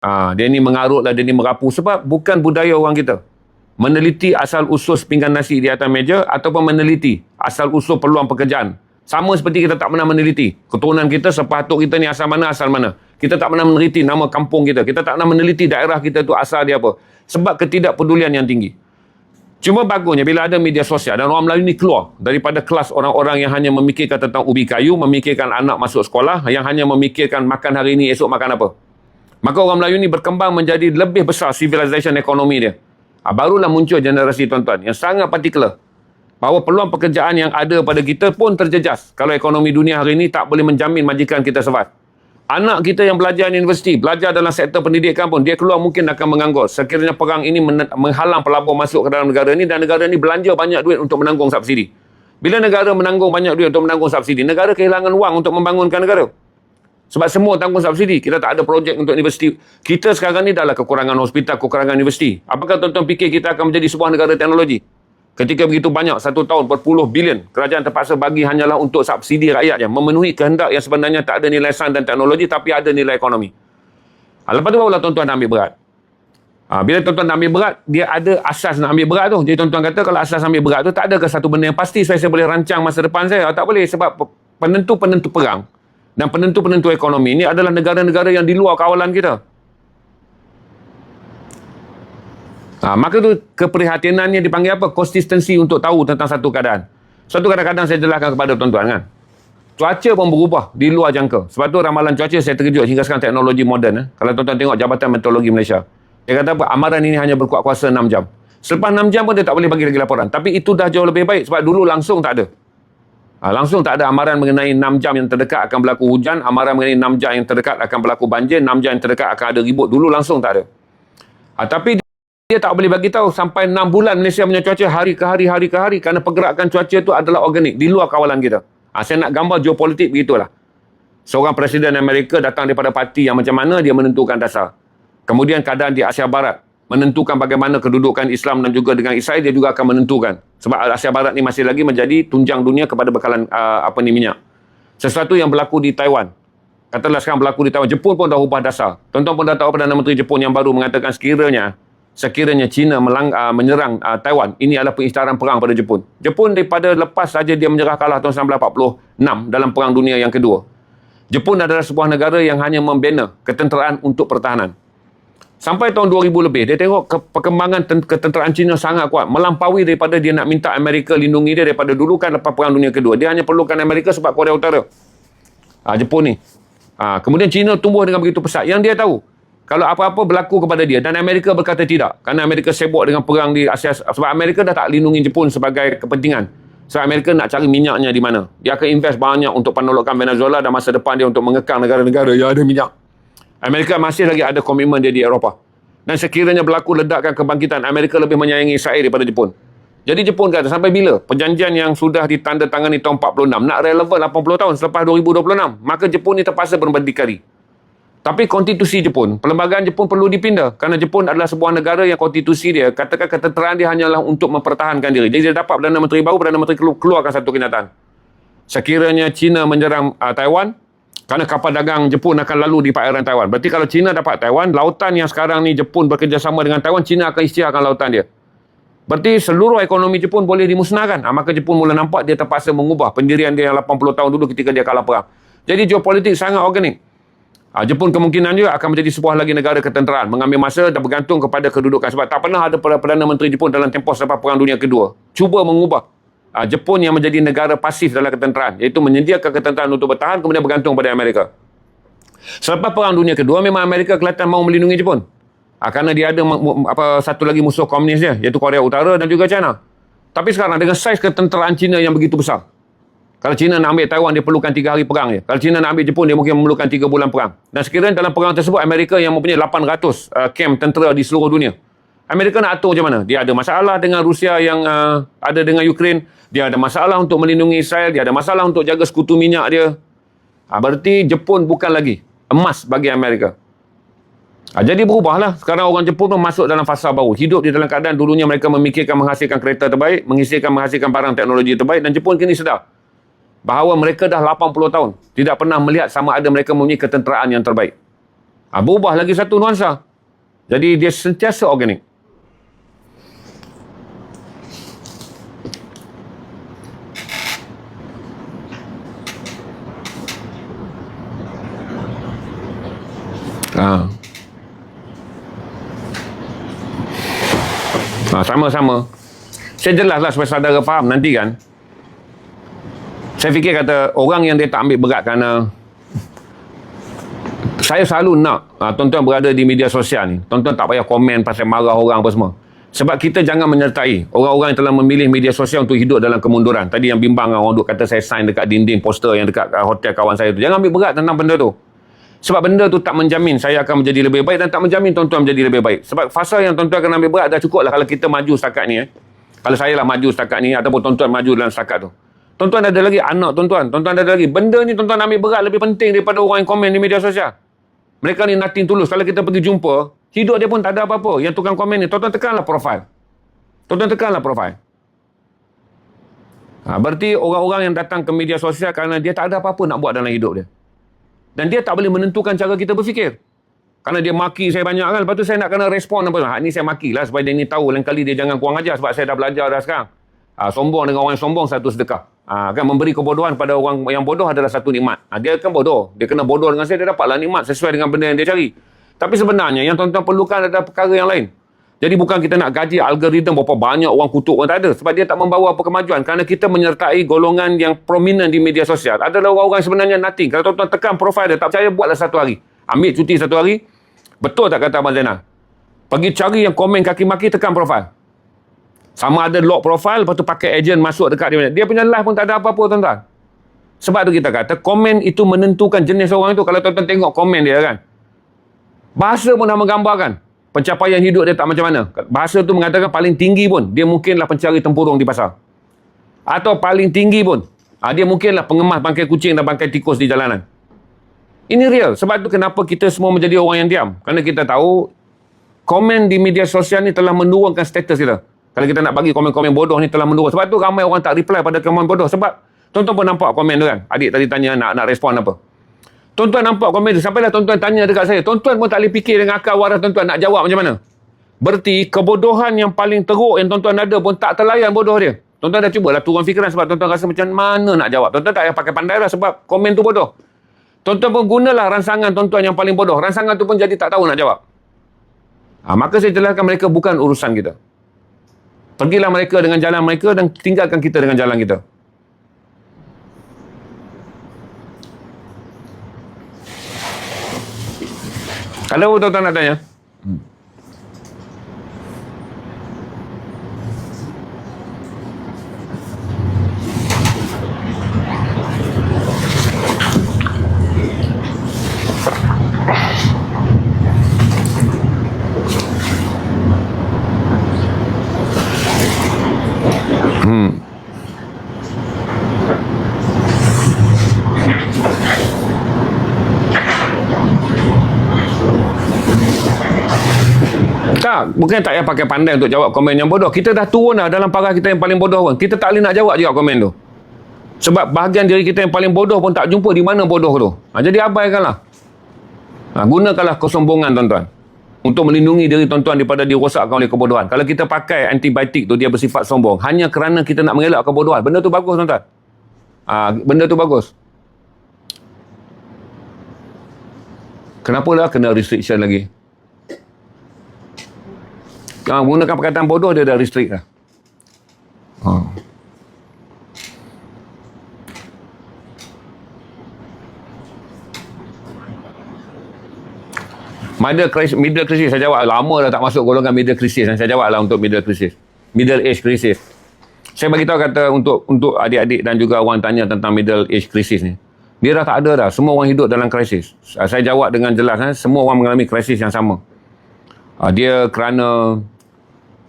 Dia ni mengarut lah, dia ni merapu. Sebab bukan budaya orang kita meneliti asal-usul pinggan nasi di atas meja ataupun meneliti asal-usul peluang pekerjaan. Sama seperti kita tak pernah meneliti keturunan kita, sepatut kita ni asal mana, asal mana. Kita tak pernah meneliti nama kampung kita. Kita tak pernah meneliti daerah kita tu asal dia apa. Sebab ketidakpedulian yang tinggi. Cuma bagusnya bila ada media sosial dan orang Melayu ni keluar daripada kelas orang-orang yang hanya memikirkan tentang ubi kayu, memikirkan anak masuk sekolah, yang hanya memikirkan makan hari ni, esok makan apa. Maka orang Melayu ni berkembang menjadi lebih besar civilization ekonomi dia. Barulah muncul generasi tuan-tuan yang sangat particular. Bahawa peluang pekerjaan yang ada pada kita pun terjejas. Kalau ekonomi dunia hari ini tak boleh menjamin majikan kita survive. Anak kita yang belajar di universiti, belajar dalam sektor pendidikan pun, dia keluar mungkin akan menganggur. Sekiranya perang ini menghalang pelabur masuk ke dalam negara ini dan negara ini belanja banyak duit untuk menanggung subsidi. Bila negara menanggung banyak duit untuk menanggung subsidi, negara kehilangan wang untuk membangunkan negara. Sebab semua tanggung subsidi. Kita tak ada projek untuk universiti. Kita sekarang ni adalah kekurangan hospital, kekurangan universiti. Apakah tuan-tuan fikir kita akan menjadi sebuah negara teknologi? Ketika begitu banyak, satu tahun berpuluh bilion, kerajaan terpaksa bagi hanyalah untuk subsidi rakyatnya. Memenuhi kehendak yang sebenarnya tak ada nilai sains dan teknologi, tapi ada nilai ekonomi. Lepas tu barulah tuan-tuan nak ambil berat. Bila tuan-tuan nak ambil berat, dia ada asas nak ambil berat tu. Jadi tuan-tuan kata kalau asas ambil berat tu, tak ada ke satu benda yang pasti supaya saya boleh rancang masa depan saya? Tak boleh, sebab penentu-penentu perang dan penentu-penentu ekonomi ini adalah negara-negara yang di luar kawalan kita. Maka tu keprihatinannya dipanggil apa? Konsistensi untuk tahu tentang satu keadaan. Suatu kadang-kadang saya jelaskan kepada tuan-tuan kan. Cuaca pun berubah di luar jangka. Sebab tu ramalan cuaca saya terkejut hingga sekarang teknologi moden. Kalau tuan-tuan tengok Jabatan Meteorologi Malaysia. Dia kata apa? Amaran ini hanya berkuat kuasa 6 jam. Selepas 6 jam pun dia tak boleh bagi lagi laporan. Tapi itu dah jauh lebih baik sebab dulu langsung tak ada. Langsung tak ada amaran mengenai 6 jam yang terdekat akan berlaku hujan, amaran mengenai 6 jam yang terdekat akan berlaku banjir, 6 jam yang terdekat akan ada ribut. Dulu langsung tak ada. Tapi dia tak boleh bagi tahu sampai 6 bulan Malaysia punya cuaca hari ke hari, hari ke hari, kerana pergerakan cuaca itu adalah organik di luar kawalan kita. Saya nak gambar geopolitik begitulah. Seorang Presiden Amerika datang daripada parti yang macam mana dia menentukan dasar. Kemudian keadaan di Asia Barat menentukan bagaimana kedudukan Islam dan juga dengan Israel, dia juga akan menentukan. Sebab Asia Barat ni masih lagi menjadi tunjang dunia kepada bekalan minyak. Sesuatu yang berlaku di Taiwan. Katalah sekarang berlaku di Taiwan. Jepun pun dah ubah dasar. Tuan-tuan pun dah tahu Perdana Menteri Jepun yang baru mengatakan sekiranya China menyerang Taiwan, ini adalah pengisytiharan perang pada Jepun. Jepun daripada lepas saja dia menyerah kalah tahun 1946 dalam Perang Dunia yang kedua. Jepun adalah sebuah negara yang hanya membina ketenteraan untuk pertahanan. Sampai tahun 2000 lebih, dia tengok perkembangan ketenteraan China sangat kuat. Melampaui daripada dia nak minta Amerika lindungi dia daripada dulu kan lepas Perang Dunia Kedua. Dia hanya perlukan Amerika sebab Korea Utara. Jepun ni. Kemudian China tumbuh dengan begitu pesat. Yang dia tahu, kalau apa-apa berlaku kepada dia dan Amerika berkata tidak. Kerana Amerika sibuk dengan perang di Asia. Sebab Amerika dah tak lindungi Jepun sebagai kepentingan. Sebab Amerika nak cari minyaknya di mana. Dia akan invest banyak untuk penolakan Venezuela dan masa depan dia untuk mengekang negara-negara yang ada minyak. Amerika masih lagi ada komitmen dia di Eropah. Dan sekiranya berlaku ledakan kebangkitan, Amerika lebih menyayangi Israel daripada Jepun. Jadi Jepun kata, sampai bila perjanjian yang sudah ditandatangani tahun 46 nak relevan 80 tahun selepas 2026? Maka Jepun ni terpaksa berberdikari. Tapi konstitusi Jepun, perlembagaan Jepun perlu dipindah. Kerana Jepun adalah sebuah negara yang konstitusi dia, katakan ketenteraan dia hanyalah untuk mempertahankan diri. Jadi dia dapat Perdana Menteri baru, Perdana Menteri keluarkan satu kenyataan. Sekiranya China menyerang Taiwan, kerana kapal dagang Jepun akan lalu di perairan Taiwan. Berarti kalau China dapat Taiwan, lautan yang sekarang ni Jepun bekerjasama dengan Taiwan, China akan isytiharkan lautan dia. Berarti seluruh ekonomi Jepun boleh dimusnahkan. Maka Jepun mula nampak dia terpaksa mengubah pendirian dia yang 80 tahun dulu ketika dia kalah perang. Jadi geopolitik sangat organik. Jepun kemungkinan juga akan menjadi sebuah lagi negara ketenteraan. Mengambil masa dan bergantung kepada kedudukan. Sebab tak pernah ada Perdana Menteri Jepun dalam tempoh selepas Perang Dunia Kedua cuba mengubah Jepun yang menjadi negara pasif dalam ketenteraan, iaitu menyediakan ketenteraan untuk bertahan kemudian bergantung pada Amerika. Selepas Perang Dunia Kedua memang Amerika kelihatan mahu melindungi Jepun. Kerana dia ada satu lagi musuh komunis dia, iaitu Korea Utara dan juga China. Tapi sekarang dengan saiz ketenteraan China yang begitu besar, kalau China nak ambil Taiwan, dia perlukan 3 hari perang je. Kalau China nak ambil Jepun, dia mungkin memerlukan 3 bulan perang. Dan sekiranya dalam perang tersebut, Amerika yang mempunyai 800 kamp tentera di seluruh dunia, Amerika nak atur macam mana? Dia ada masalah dengan Rusia yang ada dengan Ukraine. Dia ada masalah untuk melindungi Israel. Dia ada masalah untuk jaga sekutu minyak dia. Berarti Jepun bukan lagi emas bagi Amerika. Jadi berubahlah. Sekarang orang Jepun pun masuk dalam fasa baru. Hidup di dalam keadaan dulunya mereka memikirkan menghasilkan kereta terbaik, menghasilkan barang teknologi terbaik, dan Jepun kini sedar bahawa mereka dah 80 tahun tidak pernah melihat sama ada mereka mempunyai ketenteraan yang terbaik. Berubah lagi satu nuansa. Jadi dia sentiasa organik. Sama-sama. Saya jelaslah supaya saudara faham nanti kan. Saya fikir kata orang yang dia tak ambil berat kerana saya selalu nak tuan-tuan berada di media sosial ni. Tuan-tuan tak payah komen pasal marah orang apa semua. Sebab kita jangan menyertai orang-orang yang telah memilih media sosial untuk hidup dalam kemunduran. Tadi yang bimbang orang duk kata saya sign dekat dinding poster yang dekat hotel kawan saya tu. Jangan ambil berat tentang benda tu. Sebab benda tu tak menjamin saya akan menjadi lebih baik dan tak menjamin tuan-tuan menjadi lebih baik. Sebab fasa yang tuan-tuan akan ambil berat dah cukup lah kalau kita maju setakat ni. Kalau saya lah maju setakat ni ataupun tuan-tuan maju dalam setakat tu. Tuan-tuan ada lagi anak tuan-tuan. Tuan-tuan ada lagi. Benda ni tuan-tuan ambil berat lebih penting daripada orang yang komen di media sosial. Mereka ni nothing tulus. Kalau kita pergi jumpa, hidup dia pun tak ada apa-apa. Yang tukang komen ni, tuan-tuan tekanlah profil. Tuan-tuan tekanlah profil. Berarti orang-orang yang datang ke media sosial kerana dia tak ada apa-apa nak buat dalam hidup dia. Dan dia tak boleh menentukan cara kita berfikir. Kerana dia maki saya banyak kan. Lepas tu saya nak kena respon apa. Ni saya makilah supaya dia ni tahu. Lain kali dia jangan kurang ajar sebab saya dah belajar dah sekarang. Sombong dengan orang yang sombong satu sedekah. Kan memberi kebodohan pada orang yang bodoh adalah satu nikmat. Dia kan bodoh. Dia kena bodoh dengan saya, dia dapatlah nikmat sesuai dengan benda yang dia cari. Tapi sebenarnya yang tuan-tuan perlukan adalah perkara yang lain. Jadi bukan kita nak gaji algoritma berapa banyak orang kutuk pun tak ada. Sebab dia tak membawa apa kemajuan. Kerana kita menyertai golongan yang prominent di media sosial. Adalah orang-orang sebenarnya nothing. Kalau tuan-tuan tekan profil dia, tak percaya, buatlah satu hari. Ambil cuti satu hari. Betul tak kata Abang Zainal? Pergi cari yang komen kaki maki, tekan profil. Sama ada lock profile, lepas tu pakai agent masuk dekat dia. Dia punya live pun tak ada apa-apa tuan-tuan. Sebab tu kita kata, komen itu menentukan jenis orang itu. Kalau tuan-tuan tengok komen dia kan. Bahasa pun dah menggambarkan. Pencapaian hidup dia tak macam mana. Bahasa tu mengatakan paling tinggi pun, dia mungkinlah pencari tempurung di pasar. Atau paling tinggi pun, dia mungkinlah pengemas bangkai kucing dan bangkai tikus di jalanan. Ini real. Sebab tu kenapa kita semua menjadi orang yang diam. Kerana kita tahu, komen di media sosial ni telah menurunkan status kita. Kalau kita nak bagi komen-komen bodoh ni telah menurun. Sebab tu ramai orang tak reply pada komen bodoh. Sebab tuan-tuan pun nampak komen tu kan. Adik tadi tanya nak respon apa. Tuan-tuan nampak komen tu. Sampailah tuan-tuan tanya dekat saya. Tuan-tuan pun tak boleh fikir dengan akal waras tuan-tuan nak jawab macam mana. Berarti kebodohan yang paling teruk yang tuan-tuan ada pun tak terlayan bodoh dia. Tuan-tuan dah cubalah turun fikiran sebab tuan-tuan rasa macam mana nak jawab. Tuan-tuan tak payah pakai pandai lah sebab komen tu bodoh. Tuan-tuan pun gunalah rangsangan tuan-tuan yang paling bodoh. Rangsangan tu pun jadi tak tahu nak jawab. Maka saya jelaskan mereka bukan urusan kita. Pergilah mereka dengan jalan mereka dan tinggalkan kita dengan jalan kita. Kalau tuan-tuan nak tanya? Tak, bukan tak payah pakai pandai untuk jawab komen yang bodoh. Kita dah turun dah dalam parah kita yang paling bodoh pun. Kita tak boleh nak jawab juga komen tu. Sebab bahagian diri kita yang paling bodoh pun tak jumpa di mana bodoh tu. Jadi abaikanlah. Gunakanlah kesombongan tuan-tuan. Untuk melindungi diri tuan-tuan daripada dirosakkan oleh kebodohan. Kalau kita pakai antibiotik tu, dia bersifat sombong. Hanya kerana kita nak mengelak kebodohan. Benda tu bagus tuan-tuan. Benda tu bagus. Kenapa lah kena restriction lagi? Gunakan perkataan bodoh, dia dah restrict lah. Middle crisis, saya jawab. Lama dah tak masuk golongan middle crisis. Saya jawab lah untuk middle crisis. Middle age crisis. Saya bagi tahu kata untuk adik-adik dan juga orang tanya tentang middle age crisis ni. Dia dah tak ada dah. Semua orang hidup dalam krisis. Saya jawab dengan jelas. Semua orang mengalami krisis yang sama. Dia kerana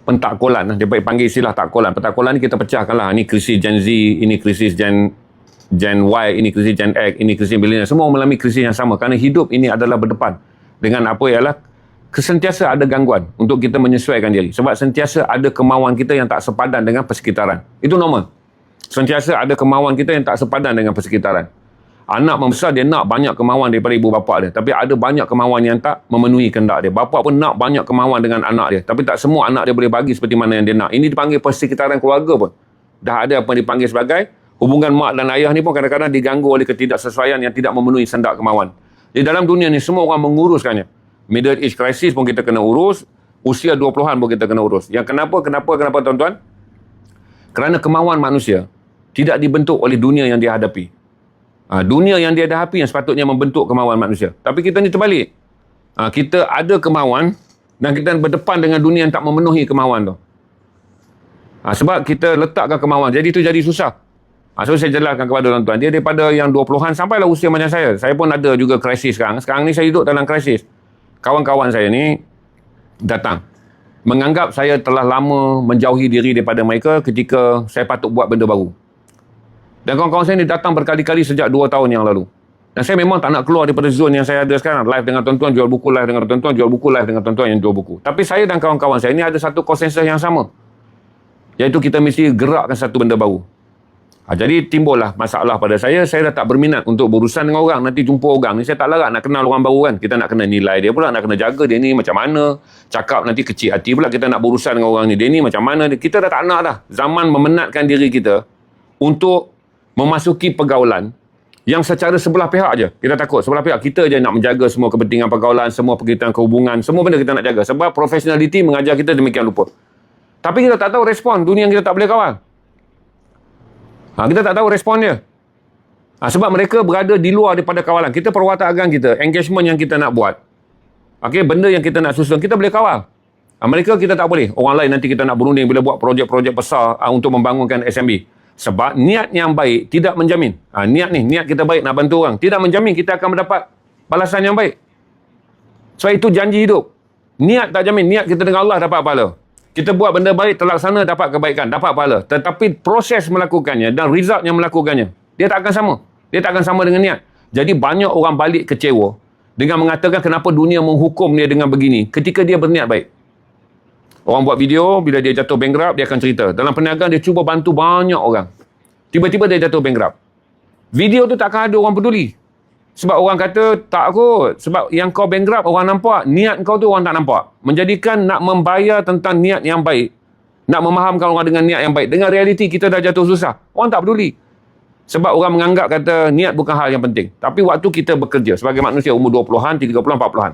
pentakkolan. Dia panggil istilah takkolan. Pentakkolan ni kita pecahkan lah. Ini krisis Gen Z, ini krisis Gen Y, ini krisis Gen X, ini krisis milenial. Semua mengalami krisis yang sama. Kerana hidup ini adalah berdepan dengan apa ialah sentiasa ada gangguan untuk kita menyesuaikan diri. Sebab sentiasa ada kemauan kita yang tak sepadan dengan persekitaran. Itu normal. Sentiasa ada kemauan kita yang tak sepadan dengan persekitaran. Anak membesar, dia nak banyak kemahuan daripada ibu bapa dia. Tapi ada banyak kemahuan yang tak memenuhi kehendak dia. Bapa pun nak banyak kemahuan dengan anak dia. Tapi tak semua anak dia boleh bagi seperti mana yang dia nak. Ini dipanggil persekitaran keluarga pun. Dah ada apa yang dipanggil sebagai hubungan mak dan ayah ni pun kadang-kadang diganggu oleh ketidaksesuaian yang tidak memenuhi kehendak kemahuan. Di dalam dunia ni semua orang menguruskannya. Middle age crisis pun kita kena urus. Usia 20-an pun kita kena urus. Yang kenapa tuan-tuan? Kerana kemahuan manusia tidak dibentuk oleh dunia yang dia hadapi. Dunia yang dia hadapi yang sepatutnya membentuk kemahuan manusia. Tapi kita ni terbalik. Kita ada kemahuan dan kita berdepan dengan dunia yang tak memenuhi kemahuan tu. Sebab kita letakkan kemahuan. Jadi itu jadi susah. So saya jelaskan kepada tuan-tuan. Dia daripada yang 20-an sampailah usia macam saya. Saya pun ada juga krisis sekarang. Sekarang ni saya hidup dalam krisis. Kawan-kawan saya ni datang. Menganggap saya telah lama menjauhi diri daripada mereka ketika saya patut buat benda baru. Dan kawan-kawan saya ni datang berkali-kali sejak 2 tahun yang lalu. Dan saya memang tak nak keluar daripada zon yang saya ada sekarang. Live dengan tuan-tuan, jual buku, live dengan tuan-tuan, jual buku, live dengan tuan-tuan yang jual buku. Tapi saya dan kawan-kawan saya ni ada satu konsensus yang sama. Iaitu kita mesti gerakkan satu benda baru. Jadi timbullah masalah pada saya dah tak berminat untuk berurusan dengan orang. Nanti jumpa orang ni, saya tak larat nak kenal orang baru kan. Kita nak kena nilai dia pula, nak kena jaga dia ni macam mana. Cakap nanti kecil hati pula kita nak berurusan dengan orang ni. Dia ni macam mana. Kita dah tak nak dah. Zaman memenatkan diri kita untuk memasuki pergaulan yang secara sebelah pihak je. Kita takut sebelah pihak. Kita je nak menjaga semua kepentingan pergaulan, semua perkaitan kehubungan, semua benda kita nak jaga. Sebab professionality mengajar kita demikian rupa. Tapi kita tak tahu respon dunia yang kita tak boleh kawal. Kita tak tahu respon dia. Sebab mereka berada di luar daripada kawalan. Kita perwatakan kita, engagement yang kita nak buat. Benda yang kita nak susun, kita boleh kawal. Mereka kita tak boleh. Orang lain nanti kita nak berunding bila buat projek-projek besar untuk membangunkan SMB. Sebab niat yang baik tidak menjamin. Niat kita baik nak bantu orang. Tidak menjamin kita akan mendapat balasan yang baik. Sebab itu janji hidup. Niat tak jamin. Niat kita dengan Allah dapat pahala. Kita buat benda baik, terlaksana dapat kebaikan, dapat pahala. Tetapi proses melakukannya dan result yang melakukannya, dia tak akan sama. Dia tak akan sama dengan niat. Jadi banyak orang balik kecewa dengan mengatakan kenapa dunia menghukum dia dengan begini ketika dia berniat baik. Orang buat video, bila dia jatuh bankrupt, dia akan cerita. Dalam perniagaan, dia cuba bantu banyak orang. Tiba-tiba dia jatuh bankrupt. Video tu takkan ada orang peduli. Sebab orang kata, tak kot. Sebab yang kau bankrupt, orang nampak. Niat kau tu orang tak nampak. Menjadikan nak membayar tentang niat yang baik. Nak memahamkan orang dengan niat yang baik. Dengan realiti, kita dah jatuh susah. Orang tak peduli. Sebab orang menganggap kata, niat bukan hal yang penting. Tapi waktu kita bekerja, sebagai manusia umur 20-an, 30-an, 40-an.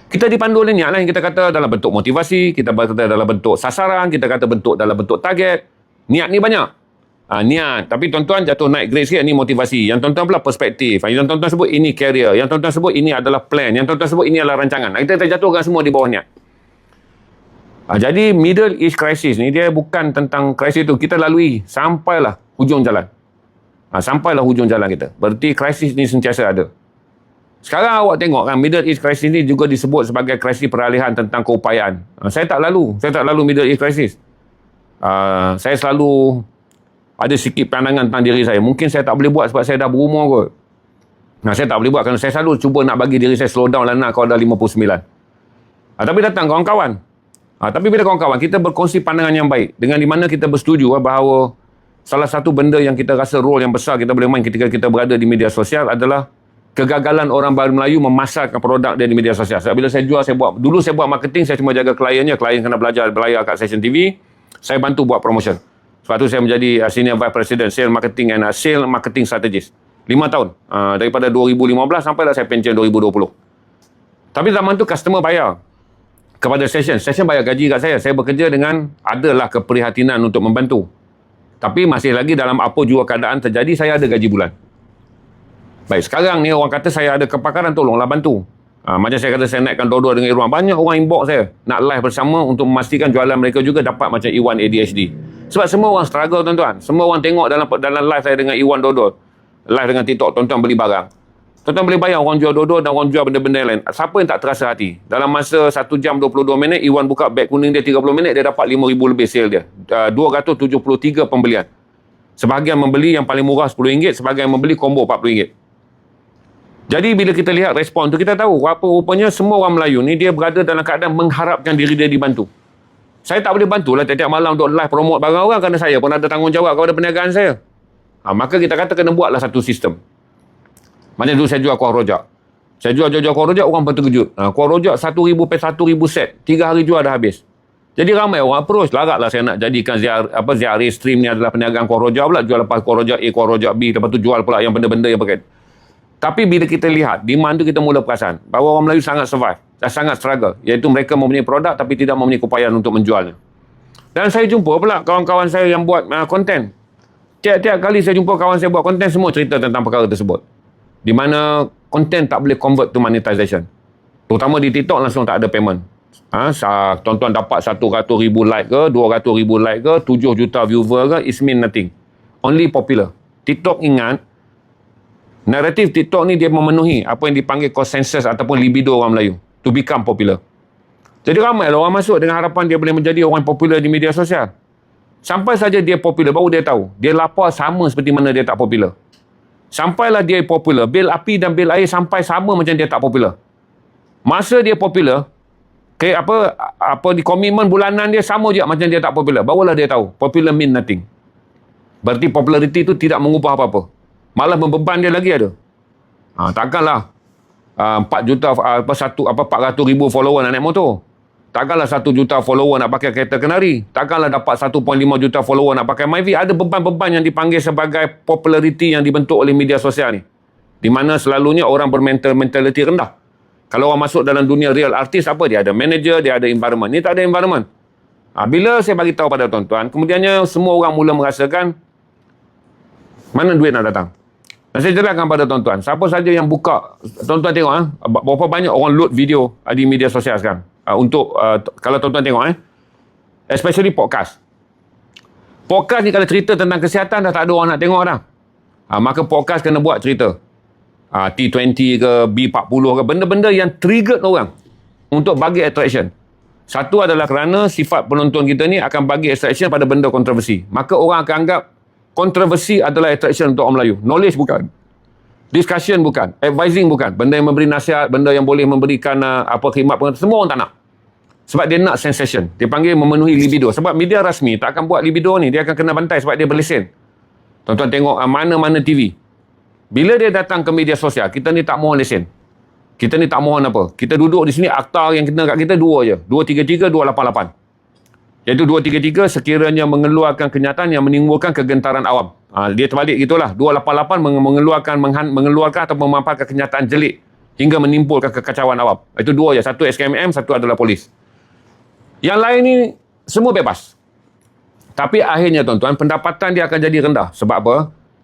Kita dipandu oleh niat lah yang kita kata dalam bentuk motivasi, kita kata dalam bentuk sasaran, kita kata bentuk dalam bentuk target. Niat ni banyak. Niat. Tapi tuan-tuan jatuh naik grade sikit, ni motivasi. Yang tuan-tuan pula perspektif. Yang tuan-tuan sebut ini career. Yang tuan-tuan sebut ini adalah plan. Yang tuan-tuan sebut ini adalah rancangan. Kita terjatuhkan semua di bawah niat. Jadi middle age crisis ni dia bukan tentang krisis tu. Kita lalui sampailah hujung jalan. Sampailah hujung jalan kita. Berarti krisis ni sentiasa ada. Sekarang awak tengok kan, middle age crisis ni juga disebut sebagai krisis peralihan tentang keupayaan. Saya tak lalu middle age crisis. Saya selalu ada sikit pandangan tentang diri saya. Mungkin saya tak boleh buat sebab saya dah berumur kot. Saya tak boleh buat kerana saya selalu cuba nak bagi diri saya slow down lah nak kalau dah 59. Tapi datang kawan-kawan. Tapi bila kawan-kawan, kita berkongsi pandangan yang baik. Dengan di mana kita bersetuju bahawa salah satu benda yang kita rasa role yang besar kita boleh main ketika kita berada di media sosial adalah kegagalan orang baru Melayu memasarkan produk dia di media sosial. Sebab bila saya jual, dulu saya buat marketing, saya cuma jaga kliennya. Klien kena belajar belayar kat Session TV. Saya bantu buat promotion. Sebab tu saya menjadi Senior Vice President Sales Marketing and Sales Marketing Strategist. 5 tahun. Daripada 2015 sampailah saya pension 2020. Tapi zaman tu customer bayar kepada Session. Session bayar gaji kat saya. Saya bekerja dengan adalah keprihatinan untuk membantu. Tapi masih lagi dalam apa jua keadaan terjadi, saya ada gaji bulan. Baik, sekarang ni orang kata saya ada kepakaran, tolonglah bantu. Macam saya kata saya naikkan dua-dua dengan Irwan. Banyak orang inbox saya nak live bersama untuk memastikan jualan mereka juga dapat macam Iwan ADHD. Sebab semua orang struggle tuan-tuan. Semua orang tengok dalam live saya dengan Iwan Dodol. Live dengan TikTok, tuan-tuan beli barang. Tuan-tuan boleh bayang orang jual dodol dan orang jual benda-benda lain. Siapa yang tak terasa hati? Dalam masa 1 jam 22 minit, Iwan buka beg kuning dia 30 minit, dia dapat 5,000 lebih sale dia. 273 pembelian. Sebahagian membeli yang paling murah RM10, sebahagian membeli combo RM40. Jadi bila kita lihat respon tu, kita tahu apa rupanya semua orang Melayu ni dia berada dalam keadaan mengharapkan diri dia dibantu. Saya tak boleh bantulah tiap-tiap malam untuk live promote barang orang kerana saya pun ada tanggungjawab kepada perniagaan saya. Maka kita kata kena buatlah satu sistem. Macam dulu saya jual kuah rojak. Saya jual kuah rojak, orang pun terkejut. Kuah rojak 1,000 per 1,000 set. 3 hari jual dah habis. Jadi ramai orang approach. Laratlah saya nak jadikan ZRA Stream ni adalah perniagaan kuah rojak pula. Jual lepas kuah rojak A, kuah rojak B. Lepas tu jual pula yang benda-benda yang pakai. Tapi bila kita lihat, demand tu kita mula perasan bahawa orang Melayu sangat survive. Dan sangat struggle. Iaitu mereka mempunyai produk tapi tidak mempunyai keupayaan untuk menjualnya. Dan saya jumpa pula kawan-kawan saya yang buat konten. Tiap-tiap kali saya jumpa kawan saya buat konten, semua cerita tentang perkara tersebut. Di mana konten tak boleh convert to monetization. Terutama di TikTok langsung tak ada payment. Tuan-tuan dapat 100,000 like ke, 200,000 like ke, 7 juta viewer ke, it mean nothing. Only popular. TikTok ingat, naratif TikTok ni dia memenuhi apa yang dipanggil consensus ataupun libido orang Melayu. To become popular. Jadi ramai orang masuk dengan harapan dia boleh menjadi orang popular di media sosial. Sampai saja dia popular, baru dia tahu. Dia lapar sama seperti mana dia tak popular. Sampailah dia popular, bil api dan bil air sampai sama macam dia tak popular. Masa dia popular, di komitmen bulanan dia sama je macam dia tak popular. Barulah dia tahu popular mean nothing. Berarti populariti itu tidak mengubah apa-apa. Malah membeban dia lagi ada. Takkanlah 4 juta 400,000 follower nak naik motor. Takkanlah 1 juta follower nak pakai kereta kenari. Takkanlah dapat 1.5 juta follower nak pakai Myvi. Ada beban-beban yang dipanggil sebagai populariti yang dibentuk oleh media sosial ni. Di mana selalunya orang bermentaliti rendah. Kalau orang masuk dalam dunia real artis, apa dia ada? Manager, dia ada environment. Ni tak ada environment. Bila saya bagi tahu pada tuan-tuan, kemudiannya semua orang mula merasakan mana duit nak datang. Dan saya jelaskan pada tuan-tuan, siapa saja yang buka, tuan-tuan tengok berapa banyak orang load video di media sosial sekarang. Kalau tuan-tuan tengok especially podcast. Podcast ni kalau cerita tentang kesihatan dah tak ada orang nak tengok dah. Maka podcast kena buat cerita. T20 ke, B40 ke, benda-benda yang trigger orang untuk bagi attraction. Satu adalah kerana sifat penonton kita ni akan bagi attraction pada benda kontroversi. Maka orang akan anggap kontroversi adalah attraction untuk orang Melayu. Knowledge bukan. Discussion bukan. Advising bukan. Benda yang memberi nasihat, benda yang boleh memberikan khidmat, semua orang tak nak. Sebab dia nak sensation. Dia panggil memenuhi libido. Sebab media rasmi tak akan buat libido ni. Dia akan kena bantai sebab dia berlesen. Tuan-tuan tengok mana-mana TV. Bila dia datang ke media sosial, kita ni tak mohon lesen. Kita ni tak mohon apa. Kita duduk di sini, akta yang kena kat kita dua je. 233, 288. Iaitu 233 sekiranya mengeluarkan kenyataan yang menimbulkan kegentaran awam. Dia terbalik gitulah. 288 mengeluarkan atau memaparkan kenyataan jelik hingga menimbulkan kekacauan awam. Itu dua je. Satu SKMM, satu adalah polis. Yang lain ni semua bebas. Tapi akhirnya tuan-tuan, pendapatan dia akan jadi rendah. Sebab apa?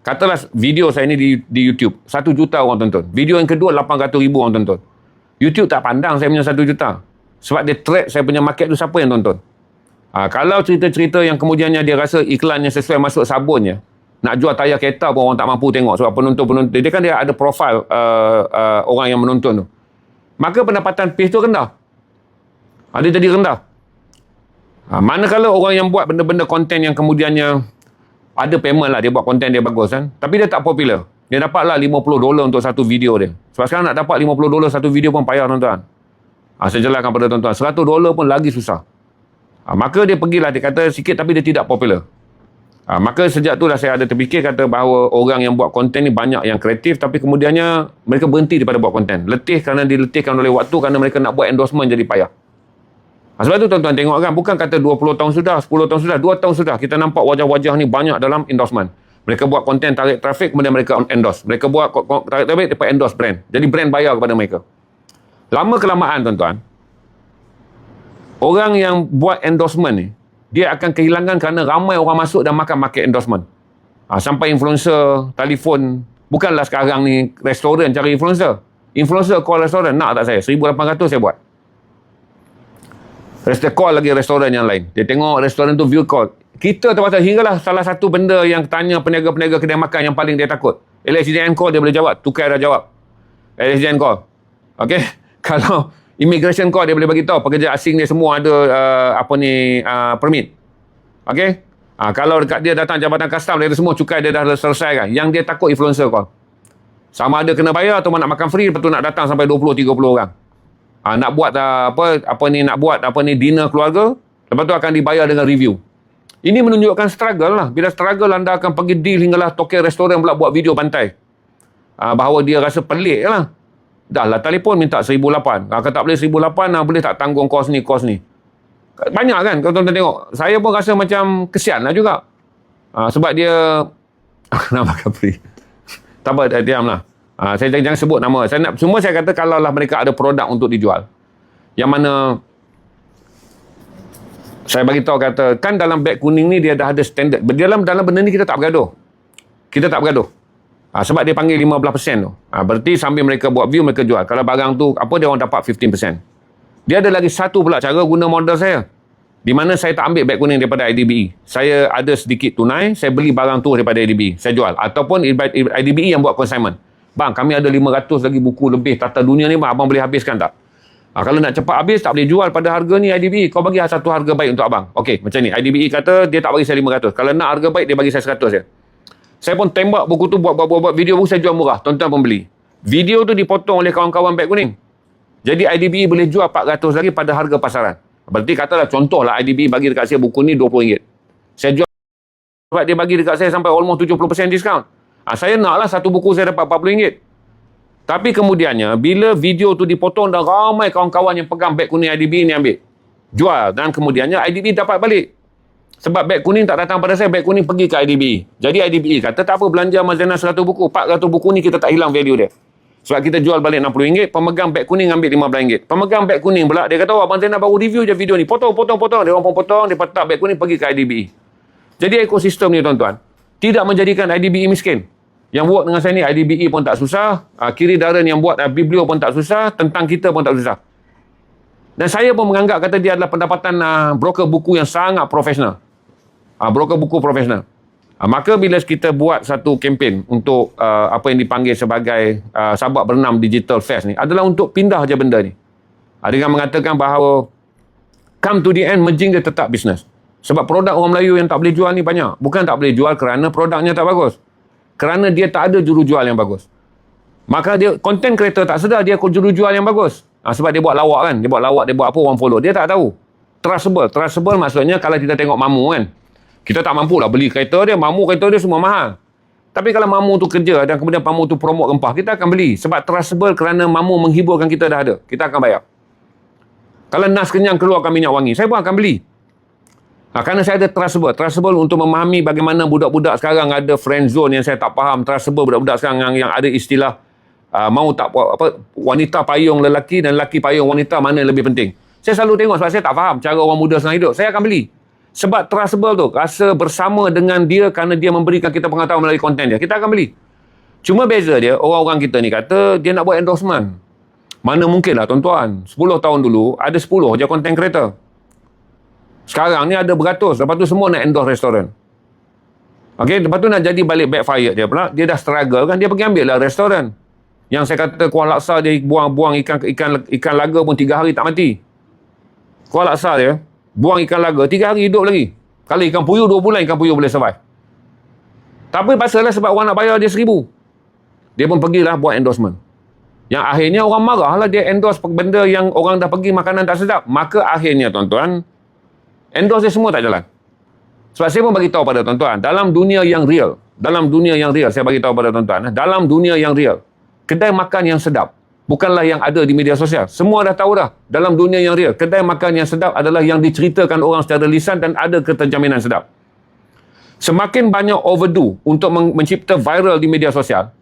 Katalah video saya ni di YouTube. 1 juta orang tonton. Video yang kedua 800,000 orang tonton. YouTube tak pandang saya punya 1 juta. Sebab dia track saya punya market tu siapa yang tonton. Kalau cerita-cerita yang kemudiannya dia rasa iklannya sesuai masuk sabunnya, nak jual tayar kereta pun orang tak mampu tengok. Sebab penonton-penonton, dia kan dia ada profil orang yang menonton tu. Maka pendapatan page tu rendah. Dia jadi rendah. Manakala orang yang buat benda-benda konten yang kemudiannya ada payment lah, dia buat konten dia bagus kan, tapi dia tak popular. Dia dapatlah $50 untuk satu video dia. Sebab sekarang nak dapat $50 satu video pun payah tuan-tuan. Saya jelaskan pada tuan-tuan, $100 pun lagi susah. Maka dia pergilah, dia kata sikit tapi dia tidak popular. Maka sejak tu lah saya ada terfikir kata bahawa orang yang buat konten ni banyak yang kreatif tapi kemudiannya mereka berhenti daripada buat konten. Letih kerana diletihkan oleh waktu, kerana mereka nak buat endorsement jadi payah. Sebab tu tuan-tuan tengok kan, bukan kata 20 tahun sudah, 10 tahun sudah, 2 tahun sudah kita nampak wajah-wajah ni banyak dalam endorsement. Mereka buat konten tarik trafik, kemudian mereka endorse. Mereka buat tarik trafik, mereka endorse brand. Jadi brand bayar kepada mereka. Lama kelamaan tuan-tuan, orang yang buat endorsement ni, dia akan kehilangan kerana ramai orang masuk dan makan market endorsement. Sampai influencer, telefon, bukanlah sekarang ni restoran cari influencer. Influencer call restoran, nak tak saya? 1,800 saya buat. Call lagi restoran yang lain. Dia tengok restoran tu view call. Kita terpaksa hinggalah salah satu benda yang tanya peniaga-peniaga kedai makan yang paling dia takut. LSDN call dia boleh jawab. Tukar dah jawab. LSDN call. Okey. Kalau immigration call dia boleh bagi tahu pekerja asing dia semua ada permit. Okey. Kalau dekat dia datang jabatan custom dia ada semua cukai dia dah selesai kan. Yang dia takut influencer call. Sama ada kena bayar atau nak makan free, lepas tu nak datang sampai 20-30 orang. Nak buat dinner keluarga, lepas tu akan dibayar dengan review. Ini menunjukkan struggle lah. Bila struggle anda akan pergi deal hinggalah token restoran pula buat video bantai. bahawa dia rasa pelik lah. Dah lah telefon minta 1,800. Kalau tak boleh 1,800, boleh tak tanggung kos ni. Banyak kan kalau tuan-tuan tengok. Saya pun rasa macam kesian lah juga. Sebab dia nama Capri. Tak apa, diam lah. Saya jangan sebut nama. Cuma saya kata kalau lah mereka ada produk untuk dijual. Yang mana saya bagi tahu kata, kan dalam beg kuning ni dia dah ada standard. Dalam benda ni kita tak bergaduh. Sebab dia panggil 15% tu. Berarti sambil mereka buat view, mereka jual. Kalau barang tu, dia orang dapat 15%. Dia ada lagi satu pula cara guna modal saya. Di mana saya tak ambil beg kuning daripada IDBE. Saya ada sedikit tunai, saya beli barang tu daripada IDBE. Saya jual. Ataupun IDBE yang buat consignment. Bang, kami ada 500 lagi buku lebih tata dunia ni, bang, abang boleh habiskan tak? Kalau nak cepat habis, tak boleh jual pada harga ni IDBE. Kau bagi satu harga baik untuk abang. Okey, macam ni. IDBE kata dia tak bagi saya 500. Kalau nak harga baik, dia bagi saya 100 je. Saya pun tembak buku tu, buat video buku, saya jual murah. Tuan-tuan pun beli. Video tu dipotong oleh kawan-kawan beg kuning. Jadi IDBE boleh jual 400 lagi pada harga pasaran. Berarti katalah contohlah IDBE bagi dekat saya buku ni RM20. Saya jual sebab dia bagi dekat saya sampai almost 70% diskaun. Saya naklah satu buku saya dapat RM40. Tapi kemudiannya, bila video tu dipotong dan ramai kawan-kawan yang pegang beg kuning IDBE ni ambil. Jual. Dan kemudiannya IDBE dapat balik. Sebab beg kuning tak datang pada saya, beg kuning pergi ke IDBE. Jadi IDBE kata, tak apa, belanja Mazana 100 buku. 400 buku ni kita tak hilang value dia. Sebab kita jual balik RM60, pemegang beg kuning ambil RM15. Pemegang beg kuning pula, dia kata, Abang Zainal baru review je video ni. Potong. Dia orang pun potong, dia patah beg kuning pergi ke IDBE. Jadi ekosistem ni tuan-tuan, tidak menjadikan IDBE miskin. Yang work dengan saya ni, IDBE pun tak susah, Kiri Darren yang buat Biblio pun tak susah, tentang kita pun tak susah. Dan saya pun menganggap kata dia adalah pendapatan broker buku yang sangat profesional. Broker buku profesional. Maka bila kita buat satu kempen untuk apa yang dipanggil sebagai Sabak Bernam Digital Fest ni, adalah untuk pindah je benda ni. Dengan mengatakan bahawa come to the end, merging dia tetap bisnes. Sebab produk orang Melayu yang tak boleh jual ni banyak. Bukan tak boleh jual kerana produknya tak bagus. Kerana dia tak ada jurujual yang bagus. Maka dia, content creator tak sedar dia jurujual yang bagus. Sebab dia buat lawak kan. Dia buat lawak, dia buat apa, orang follow. Dia tak tahu. Trustable maksudnya kalau kita tengok Mamu kan. Kita tak mampu lah beli kereta dia, Mamu kereta dia semua mahal. Tapi kalau Mamu tu kerja dan kemudian Mamu tu promote rempah, kita akan beli. Sebab trustable kerana Mamu menghiburkan kita dah ada. Kita akan bayar. Kalau Nas kenyang keluarkan minyak wangi, saya pun akan beli. Kerana saya ada trustable untuk memahami bagaimana budak-budak sekarang ada friend zone yang saya tak faham. Trustable budak-budak sekarang yang ada istilah mau tak apa, wanita payung lelaki dan lelaki payung wanita, mana yang lebih penting. Saya selalu tengok sebab saya tak faham cara orang muda sekarang hidup. Saya akan beli. Sebab trustable tu rasa bersama dengan dia kerana dia memberikan kita pengetahuan melalui konten dia. Kita akan beli. Cuma beza dia, orang-orang kita ni kata dia nak buat endorsement. Mana mungkin lah tuan-tuan. 10 tahun dulu ada 10 je content creator. Sekarang ni ada beratus. Lepas tu semua nak endorse restoran. Okay, lepas tu nak jadi balik backfire dia pula. Dia dah struggle kan, dia pergi ambil lah restoran. Yang saya kata kuah laksa dia buang ikan laga pun 3 hari tak mati. Kuah laksa dia buang ikan laga 3 hari hidup lagi. Kalau ikan puyuh 2 bulan, ikan puyuh boleh survive. Tapi pasalnya sebab orang nak bayar dia 1,000. Dia pun pergilah buat endorsement. Yang akhirnya orang marah lah dia endorse benda yang orang dah pergi makanan tak sedap. Maka akhirnya tuan-tuan, endorse dia semua tak jalan. Sebab saya pun bagi tahu pada tuan-tuan, dalam dunia yang real, saya bagi tahu pada tuan-tuan, dalam dunia yang real, kedai makan yang sedap bukanlah yang ada di media sosial. Semua dah tahu dah. Dalam dunia yang real, kedai makan yang sedap adalah yang diceritakan orang secara lisan dan ada keterjaminan sedap. Semakin banyak overdo untuk mencipta viral di media sosial,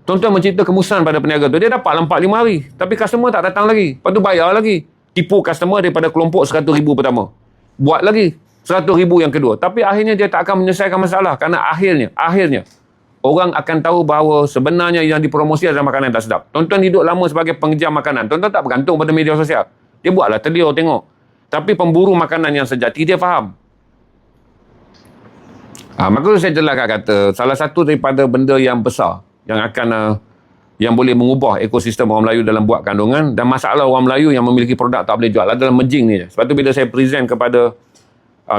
tuan-tuan mencipta kemusahan pada peniaga tu. Dia dapat 4-5 hari. Tapi customer tak datang lagi. Lepas tu bayar lagi. Tipu customer daripada kelompok 100,000 pertama. Buat lagi 100,000 yang kedua. Tapi akhirnya dia tak akan menyelesaikan masalah. Kerana akhirnya orang akan tahu bahawa sebenarnya yang dipromosi adalah makanan tak sedap. Tuan-tuan hidup lama sebagai pengejam makanan. Tuan-tuan tak bergantung pada media sosial. Dia buatlah telia tengok. Tapi pemburu makanan yang sejati, dia faham. Maka saya jelaskan kata, salah satu daripada benda yang besar yang akan yang boleh mengubah ekosistem orang Melayu dalam buat kandungan, dan masalah orang Melayu yang memiliki produk tak boleh jual adalah merging ni je. Sebab tu bila saya present kepada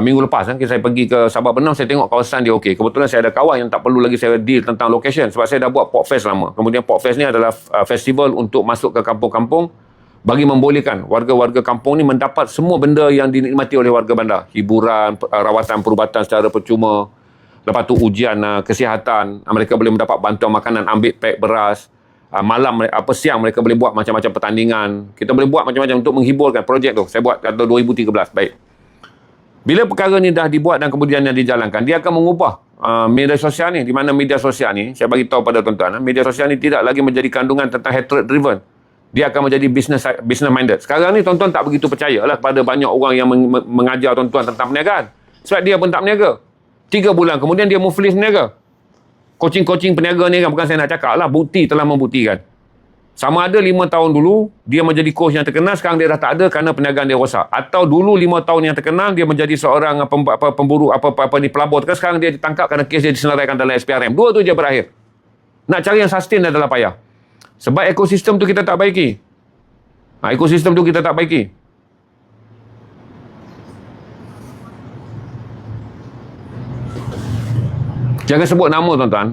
minggu lepas saya pergi ke Sabak Bernam, saya tengok kawasan dia okey. Kebetulan saya ada kawan yang tak perlu lagi saya deal tentang location sebab saya dah buat Portfest lama. Kemudian Portfest ni adalah festival untuk masuk ke kampung-kampung bagi membolehkan warga-warga kampung ni mendapat semua benda yang dinikmati oleh warga bandar. Hiburan, rawatan perubatan secara percuma. Lepas tu ujian kesihatan, mereka boleh mendapat bantuan makanan, ambil pack beras. Malam, siang mereka boleh buat macam-macam pertandingan. Kita boleh buat macam-macam untuk menghiburkan projek tu. Saya buat kata 2013. Baik. Bila perkara ni dah dibuat dan kemudian yang dijalankan, dia akan mengubah media sosial ni. Di mana media sosial ni, saya bagi tahu pada tuan-tuan, media sosial ni tidak lagi menjadi kandungan tentang hatred driven. Dia akan menjadi business minded. Sekarang ni tuan-tuan tak begitu percayalah pada banyak orang yang mengajar tuan-tuan tentang perniagaan. Sebab dia pun tak berniaga. 3 bulan kemudian dia muflis berniaga. Coaching peniaga ni kan, bukan saya nak cakap lah, bukti telah membuktikan. Sama ada 5 tahun dulu, dia menjadi coach yang terkenal, sekarang dia dah tak ada kerana perniagaan dia rosak. Atau dulu 5 tahun yang terkenal, dia menjadi seorang pemburu pelabur. Sekarang dia ditangkap kerana kes dia disenaraikan dalam SPRM. 2 tu je berakhir. Nak cari yang sustain adalah payah. Sebab ekosistem tu kita tak baiki. Ekosistem tu kita tak baiki. Jangan sebut nama tuan-tuan.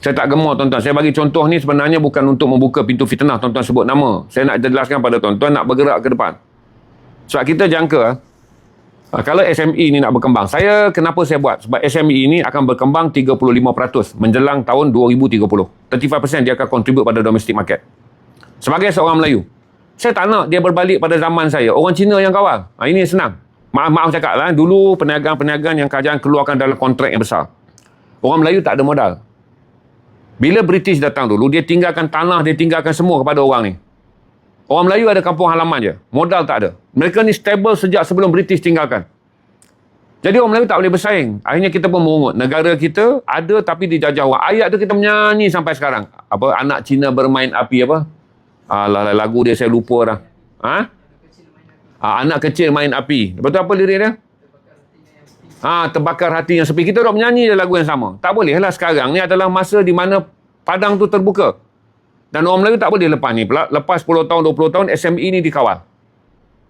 Saya tak gemar tuan-tuan. Saya bagi contoh ni sebenarnya bukan untuk membuka pintu fitnah tuan-tuan sebut nama. Saya nak jelaskan pada tuan-tuan nak bergerak ke depan. Sebab kita jangka kalau SME ni nak berkembang. Kenapa saya buat? Sebab SME ni akan berkembang 35% menjelang tahun 2030. 35% dia akan contribute pada domestic market. Sebagai seorang Melayu, saya tak nak dia berbalik pada zaman saya. Orang Cina yang kawal. Ini senang. Maaf cakap lah. Dulu perniagaan-perniagaan yang kerajaan keluarkan dalam kontrak yang besar. Orang Melayu tak ada modal. Bila British datang dulu, dia tinggalkan tanah, dia tinggalkan semua kepada orang ni. Orang Melayu ada kampung halaman je. Modal tak ada. Mereka ni stable sejak sebelum British tinggalkan. Jadi orang Melayu tak boleh bersaing. Akhirnya kita pun merungut. Negara kita ada tapi dijajah orang. Ayat tu kita menyanyi sampai sekarang. Anak Cina bermain api apa? Lagu dia saya lupa dah. Anak kecil main api. Lepas tu apa lirik dia? Terbakar hati yang sepi. Kita dah menyanyi lagu yang sama. Tak boleh lah sekarang. Ni adalah masa di mana padang tu terbuka. Dan orang Melayu tak boleh lepas ni. Lepas 10 tahun, 20 tahun, SME ni dikawal.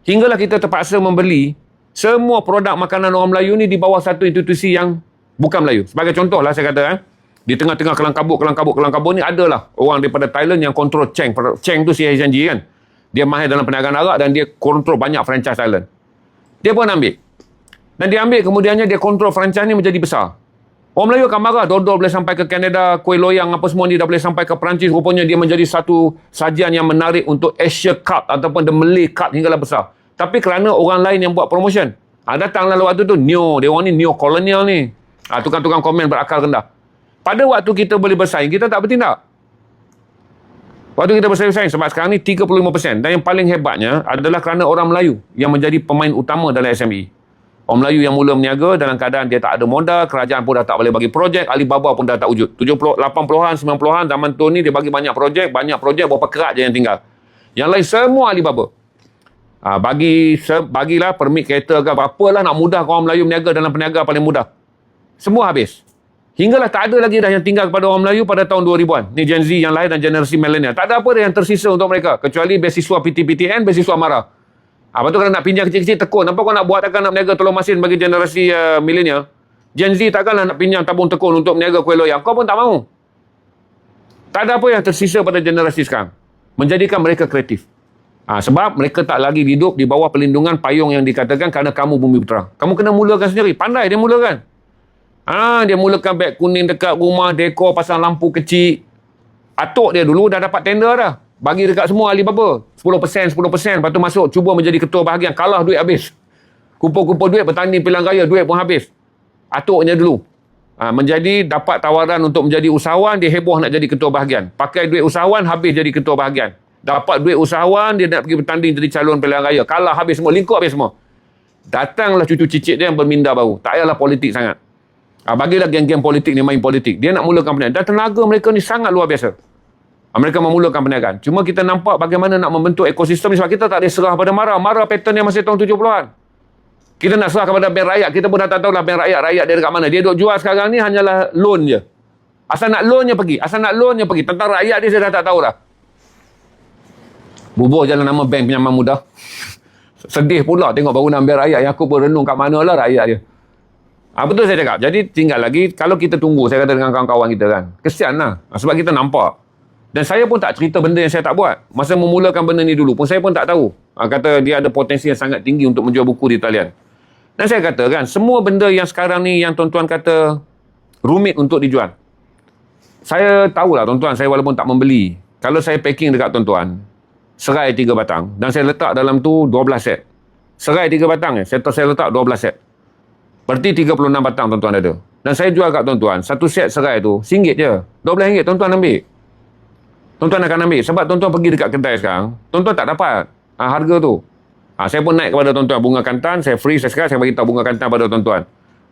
Hinggalah kita terpaksa membeli semua produk makanan orang Melayu ni di bawah satu institusi yang bukan Melayu. Sebagai contoh lah saya kata, di tengah-tengah kelang kabut ni adalah orang daripada Thailand yang kontrol Cheng. Cheng tu si Haizan Ji kan. Dia mahir dalam perniagaan arak dan dia kontrol banyak franchise Thailand. Dia pun ambil. Dan dia ambil kemudiannya dia kontrol franchise ni menjadi besar. Orang Melayu akan marah. Dodol boleh sampai ke Kanada, kuih loyang apa semua ni dah boleh sampai ke Perancis. Rupanya dia menjadi satu sajian yang menarik untuk Asia Cup ataupun The Malay Cup hinggalah besar. Tapi kerana orang lain yang buat promotion. Datanglah waktu tu dia orang ni neo-kolonial ni. Tukang-tukang komen berakal rendah. Pada waktu kita boleh bersaing, kita tak bertindak. Waktu kita bersaing sebab sekarang ni 35%. Dan yang paling hebatnya adalah kerana orang Melayu yang menjadi pemain utama dalam SME. Orang Melayu yang mula berniaga dalam keadaan dia tak ada modal, kerajaan pun dah tak boleh bagi projek, Alibaba pun dah tak wujud. 80-an, 90-an, zaman tu ni dia bagi banyak projek, berapa kerat je yang tinggal. Yang lain semua Alibaba. Bagilah permit kereta ke apa-apalah nak mudah orang Melayu berniaga dalam perniagaan paling mudah. Semua habis. Hinggalah tak ada lagi dah yang tinggal kepada orang Melayu pada tahun 2000-an. Ni Gen Z yang lahir dan generasi millennial. Tak ada apa yang tersisa untuk mereka. Kecuali beasiswa PTPTN, beasiswa MARA. Lepas tu kalau nak pinjam kecil-kecil tekun. Nampak kau nak buat takkan nak berniaga tolong masin bagi generasi millennial. Gen Z takkanlah nak pinjam tabung tekun untuk berniaga kuih loyang. Kau pun tak mahu. Tak ada apa yang tersisa pada generasi sekarang. Menjadikan mereka kreatif. Sebab mereka tak lagi hidup di bawah pelindungan payung yang dikatakan kerana kamu bumi putera. Kamu kena mulakan sendiri. Pandai dia mulakan. Dia mulakan beg kuning dekat rumah, dekor pasang lampu kecil. Atuk dia dulu dah dapat tender dah. Bagi dekat semua Alibaba. 10%. Lepas tu masuk, cuba menjadi ketua bahagian. Kalah, duit habis. Kumpul-kumpul duit, bertanding pilihan raya, duit pun habis. Atuknya dulu. Menjadi dapat tawaran untuk menjadi usahawan, dia heboh nak jadi ketua bahagian. Pakai duit usahawan, habis jadi ketua bahagian. Dapat duit usahawan, dia nak pergi bertanding jadi calon pilihan raya. Kalah, habis semua. Lingkup habis semua. Datanglah cucu cicit dia yang berminda baru. Tak payahlah politik sangat. Bagilah geng-geng politik ni main politik. Dia nak mulakan perniagaan. Dan tenaga mereka ni sangat luar biasa. Mereka memulakan perniagaan. Cuma kita nampak bagaimana nak membentuk ekosistem ni sebab kita tak boleh serah pada MARA. MARA pattern dia masih tahun 70-an. Kita nak serah kepada bank rakyat. Kita pun dah tak tahulah bank rakyat dia dekat mana. Dia duk jual sekarang ni hanyalah loan je. Asal nak loannya pergi. Tentang rakyat dia saya dah tak tahu dah. Bubuh jalan nama bank pinjaman mudah. Sedih pula tengok bangunan bank rakyat yang aku pun renung kat mana lah rakyat dia. Betul saya cakap. Jadi tinggal lagi kalau kita tunggu, saya kata dengan kawan-kawan kita kan. Kesian lah. Sebab kita nampak. Dan saya pun tak cerita benda yang saya tak buat. Masa memulakan benda ni dulu pun saya pun tak tahu. Kata dia ada potensi yang sangat tinggi untuk menjual buku di talian. Dan saya kata kan, semua benda yang sekarang ni yang tuan-tuan kata rumit untuk dijual. Saya tahulah tuan-tuan, saya walaupun tak membeli, kalau saya packing dekat tuan-tuan, serai 3 batang dan saya letak dalam tu 12 set. Serai 3 batang saya letak 12 set. Berarti 36 batang tuan-tuan ada. Dan saya jual kat tuan-tuan, satu set serai tu RM1 je. RM12 tuan-tuan ambil. Tuan-tuan akan ambil. Sebab tuan-tuan pergi dekat kedai sekarang, tuan-tuan tak dapat harga tu. Saya pun naik kepada tuan-tuan bunga kantan, saya free, saya bagi tahu bunga kantan pada tuan-tuan.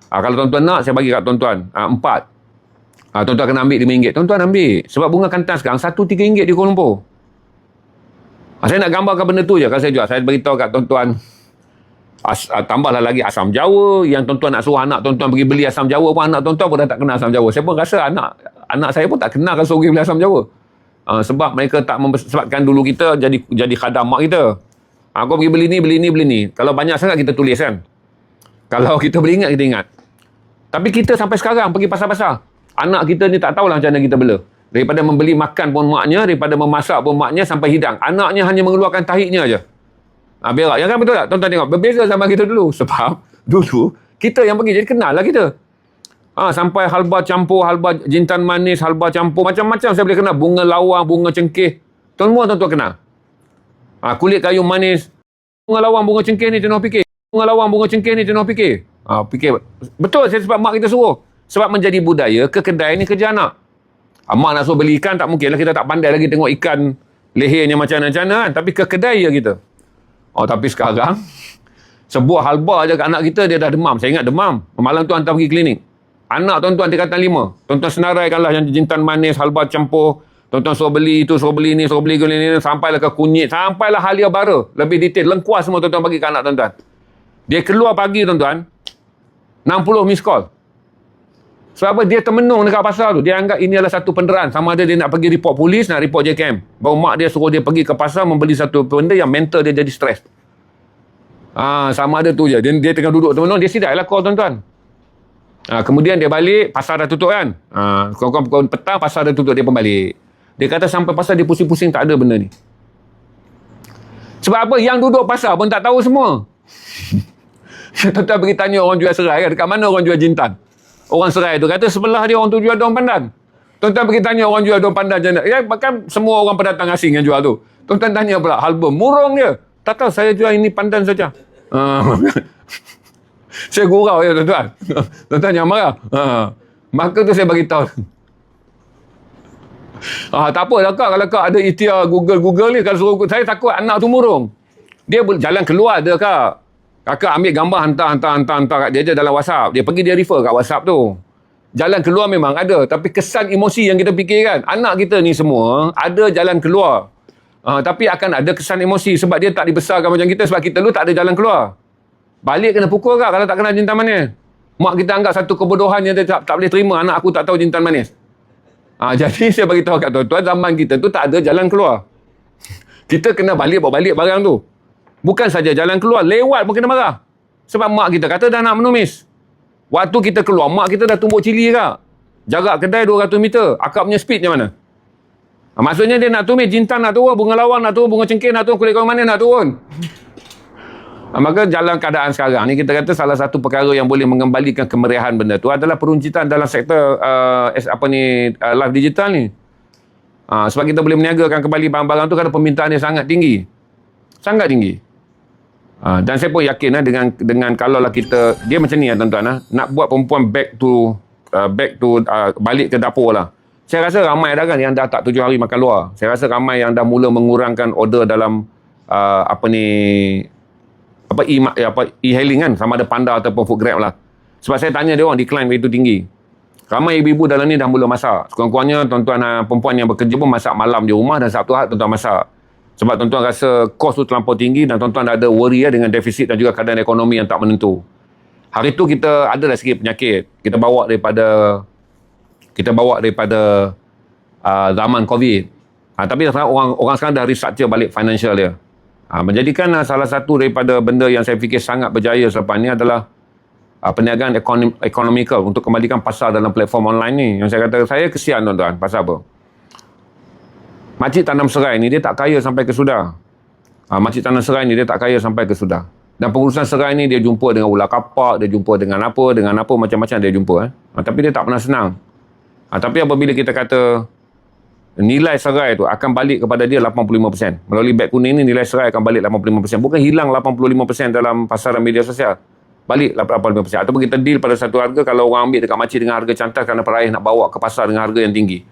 Kalau tuan-tuan nak, saya bagi kat tuan-tuan 4. Tuan-tuan kena ambil RM5. Tuan-tuan ambil. Sebab bunga kantan sekarang satu RM3 di Kuala Lumpur. Saya nak gambarkan benda tu je kalau saya jual. Saya beritahu kat tuan-tuan. Tambahlah lagi asam Jawa. Yang tuan-tuan nak suruh anak tuan-tuan pergi beli asam Jawa pun, anak tuan-tuan pun dah tak kenal asam Jawa. Saya pun rasa anak saya pun tak kenal kalau suruh pergi beli asam Jawa. Sebab mereka tak sebabkan dulu kita jadi khadam mak kita. Kau pergi beli ni. Kalau banyak sangat kita tulis kan. Kalau kita boleh ingat, kita ingat. Tapi kita sampai sekarang pergi pasar-pasar. Anak kita ni tak tahulah macam mana kita bela. Daripada membeli makan pun maknya, daripada memasak pun maknya, sampai hidang. Anaknya hanya mengeluarkan tahiknya aja. Berak. Yang kan betul tak? Tuan-tuan tengok. Berbeza sama kita dulu. Sebab dulu, kita yang pergi. Jadi kenal lah kita. Sampai halba campur, halba jintan manis, halba campur. Macam-macam saya boleh kenal. Bunga lawang, bunga cengkeh. Semua tuan-tuan kenal. Kulit kayu manis. Bunga lawang, bunga cengkeh ni jenuh fikir. Bunga lawang, bunga cengkeh ni jenuh fikir. Fikir. Betul, sebab mak kita suruh. Sebab menjadi budaya, ke kedai ni kerja anak. Mak nak suruh beli ikan, tak mungkin lah. Kita tak pandai lagi tengok ikan lehernya macam mana kan. Tapi ke kedai je kita. Tapi sekarang, sebuah halba je kat anak kita, dia dah demam. Saya ingat demam. Malam tu hantar pergi klinik. Anak tuan-tuan tingkatan 5. Tuan-tuan senaraikanlah yang jintan manis, halba campur. Tuan-tuan suruh beli itu, suruh beli ni, sampailah ke kunyit, sampailah halia bara. Lebih detail, lengkuas semua tuan-tuan bagi ke anak tuan-tuan. Dia keluar pagi tuan-tuan, 60 miss call. Sebab apa? Dia termenung dekat pasar tu. Dia anggap ini adalah satu penderaan. Sama ada dia nak pergi report polis, nak report JKM. Baru mak dia suruh dia pergi ke pasar membeli satu benda yang mental dia jadi stres. Sama ada tu je. Dia tengah duduk termenung, dia sidai lah call tuan-tuan. Kemudian dia balik, pasar dah tutup kan. Pukul petang, pasar dah tutup, dia pun balik. Dia kata sampai pasar dia pusing-pusing, tak ada benda ni. Sebab apa? Yang duduk pasar pun tak tahu semua. Tuan-tuan pergi tanya orang jual serai kan, dekat mana orang jual jintan? Orang serai tu kata sebelah dia orang tu jual daun pandan. Tuan-tuan pergi tanya orang jual daun pandan je. Bahkan semua orang pendatang asing yang jual tu. Tuan-tuan tanya pula, halba murung dia. Tak tahu, saya jual ini pandan saja. Saya gurau ya tuan-tuan. Tuan-tuan jangan marah. Maka tu saya bagi tahu. Tak apa lah kak, kalau kak ada ikhtiar Google ni, kalau suruh saya takut anak tu murung. Dia jalan keluar ada kak. Kakak ambil gambar hantar kat dia je dalam WhatsApp. Dia pergi dia refer kat WhatsApp tu. Jalan keluar memang ada, tapi kesan emosi yang kita fikirkan. Anak kita ni semua ada jalan keluar. Tapi akan ada kesan emosi sebab dia tak dibesarkan macam kita, sebab kita dulu tak ada jalan keluar. Balik kena pukul kak kalau tak kenal jintan manis. Mak kita anggap satu kebodohan yang dia tak boleh terima anak aku tak tahu jintan manis. Jadi saya bagi tahu kat tuan-tuan, zaman kita tu tak ada jalan keluar. Kita kena bawa balik barang tu. Bukan saja jalan keluar, lewat pun kena marah. Sebab mak kita kata dah nak menumis. Waktu kita keluar, mak kita dah tumbuk cili kak. Jarak kedai 200 meter. Akak punya speed macam mana? Maksudnya dia nak tumis, jintan nak turun, bunga lawang nak turun, bunga cengkeh nak turun, kulit kayu manis nak turun. Maka dalam keadaan sekarang ni, kita kata salah satu perkara yang boleh mengembalikan kemeriahan benda tu adalah peruncitan dalam sektor live digital ni. Sebab kita boleh meniagakan kembali barang-barang tu kerana permintaan dia sangat tinggi. Sangat tinggi. Dan saya pun yakin dengan kalaulah kita, dia macam ni tuan-tuan, nak buat perempuan back to balik ke dapur lah. Saya rasa ramai dah kan yang dah tak 7 hari makan luar. Saya rasa ramai yang dah mula mengurangkan order dalam e-hailing kan, sama ada Panda ataupun Food Grab lah. Sebab saya tanya dia orang, decline begitu tinggi. Ramai ibu-ibu dalam ni dah mula masak. Sekurang-kurangnya tuan-tuan perempuan yang bekerja pun masak malam di rumah, dan Sabtu Ahad tuan-tuan masak. Sebab tuan-tuan rasa kos tu terlampau tinggi dan tuan-tuan dah ada worry dengan defisit dan juga keadaan ekonomi yang tak menentu. Hari tu kita ada dah sikit penyakit. Kita bawa daripada zaman COVID. Tapi orang sekarang dah restructure balik financial dia. Menjadikan salah satu daripada benda yang saya fikir sangat berjaya selepas ni adalah perniagaan ekonomikal untuk kembalikan pasar dalam platform online ni. Yang saya kata, saya kesian tuan-tuan. Pasal apa? Makcik tanam serai ni dia tak kaya sampai ke Sudah. Makcik tanam serai ni dia tak kaya sampai ke Sudah. Dan pengurusan serai ni dia jumpa dengan ular kapak, dia jumpa dengan apa, macam-macam dia jumpa. Tapi dia tak pernah senang. Tapi apabila kita kata nilai serai tu akan balik kepada dia 85%. Melalui beg kuning ni nilai serai akan balik 85%. Bukan hilang 85% dalam pasaran media sosial. Balik 85%. Ataupun kita deal pada satu harga, kalau orang ambil dekat makcik dengan harga cantas kerana peraih nak bawa ke pasar dengan harga yang tinggi.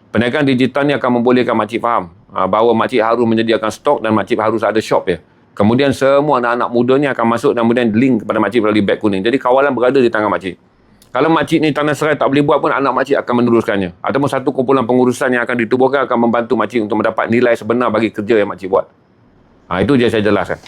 Perniagaan digital ni akan membolehkan makcik faham bahawa makcik harus menyediakan stok dan makcik harus ada shop dia. Kemudian semua anak-anak muda ni akan masuk dan kemudian link kepada makcik melalui beg kuning. Jadi kawalan berada di tangan makcik. Kalau makcik ni tanah serai tak boleh buat pun, anak makcik akan meneruskannya. Ataupun satu kumpulan pengurusan yang akan ditubuhkan akan membantu makcik untuk mendapat nilai sebenar bagi kerja yang makcik buat. Itu je saya jelaskan.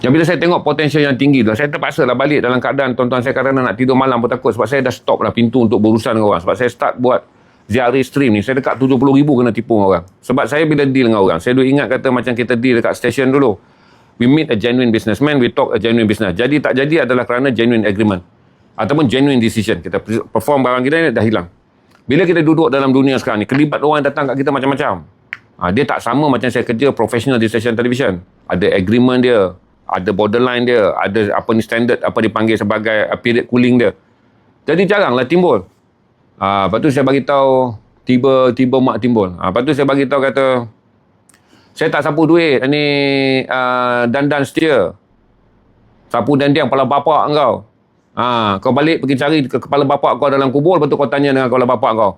Yang bila saya tengok potensial yang tinggi tu, saya terpaksa lah balik dalam keadaan tuan-tuan saya kadang-kadang nak tidur malam pun takut, sebab saya dah stop lah pintu untuk berurusan dengan orang. Sebab saya start buat ZRA stream ni, saya dekat 70,000 kena tipu dengan orang. Sebab saya bila deal dengan orang, saya duk ingat kata macam kita deal dekat stesen dulu. We meet a genuine businessman, we talk a genuine business. Jadi tak jadi adalah kerana genuine agreement. Ataupun genuine decision. Kita perform barang kita ni dah hilang. Bila kita duduk dalam dunia sekarang ni, kelibat orang datang kat kita macam-macam. Dia tak sama macam saya kerja professional di stesen television. Ada agreement dia, ada borderline dia, ada apa ni standard, apa dipanggil sebagai period cooling dia. Jadi jaranglah timbul. Lepas tu saya bagi tahu tiba-tiba mak timbul. Lepas tu saya bagi tahu kata, saya tak sapu duit ni dandan setia. Sapu dandiang kepala bapak kau. Kau balik pergi cari kepala bapak kau dalam kubur, lepas tu kau tanya dengan kepala bapak kau.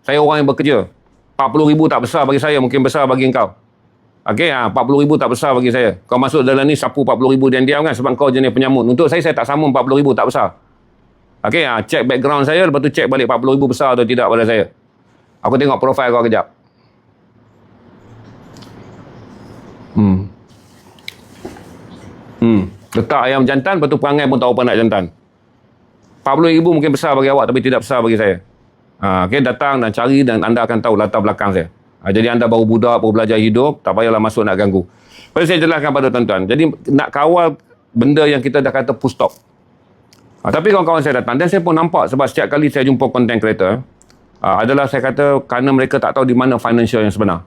Saya orang yang bekerja. 40,000 tak besar bagi saya, mungkin besar bagi engkau. Okey, 40,000 tak besar bagi saya. Kau masuk dalam ni sapu 40,000 dandiang kan, sebab kau jenis penyamun. Untuk saya tak sama 40,000 tak besar. Okey, check background saya, lepas tu check balik 40,000 besar atau tidak pada saya. Aku tengok profil kau kejap. Letak ayam jantan, lepas tu perangai pun tahu apa nak jantan. 40,000 mungkin besar bagi awak, tapi tidak besar bagi saya. Okay, datang dan cari dan anda akan tahu latar belakang saya. Jadi anda baru budak, baru belajar hidup, tak payahlah masuk nak ganggu. Lepas saya jelaskan pada tuan-tuan. Jadi nak kawal benda yang kita dah kata full stop. Tapi kawan-kawan saya datang dan saya pun nampak, sebab setiap kali saya jumpa content creator, adalah saya kata kerana mereka tak tahu di mana financial yang sebenar.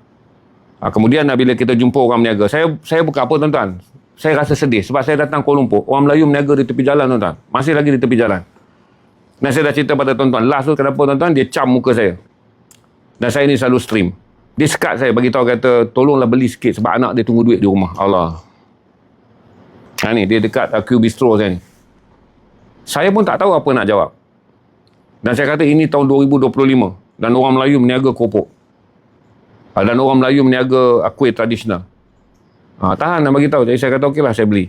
Kemudian bila kita jumpa orang berniaga, saya bukan apa tuan-tuan, saya rasa sedih sebab saya datang Kuala Lumpur, orang Melayu berniaga di tepi jalan tuan-tuan, masih lagi di tepi jalan. Dan saya dah cerita pada tuan-tuan, last tu kenapa tuan-tuan, dia cam muka saya. Dan saya ni selalu stream. Dia sekat saya, bagi tahu kata, tolonglah beli sikit sebab anak dia tunggu duit di rumah. Allah. Ni dia dekat Q Bistro saya ni. Saya pun tak tahu apa nak jawab. Dan saya kata ini tahun 2025 dan orang Melayu berniaga keropok. Dan orang Melayu berniaga kuih tradisional. Tahan dan bagi tahu. Jadi saya kata okeylah, saya beli.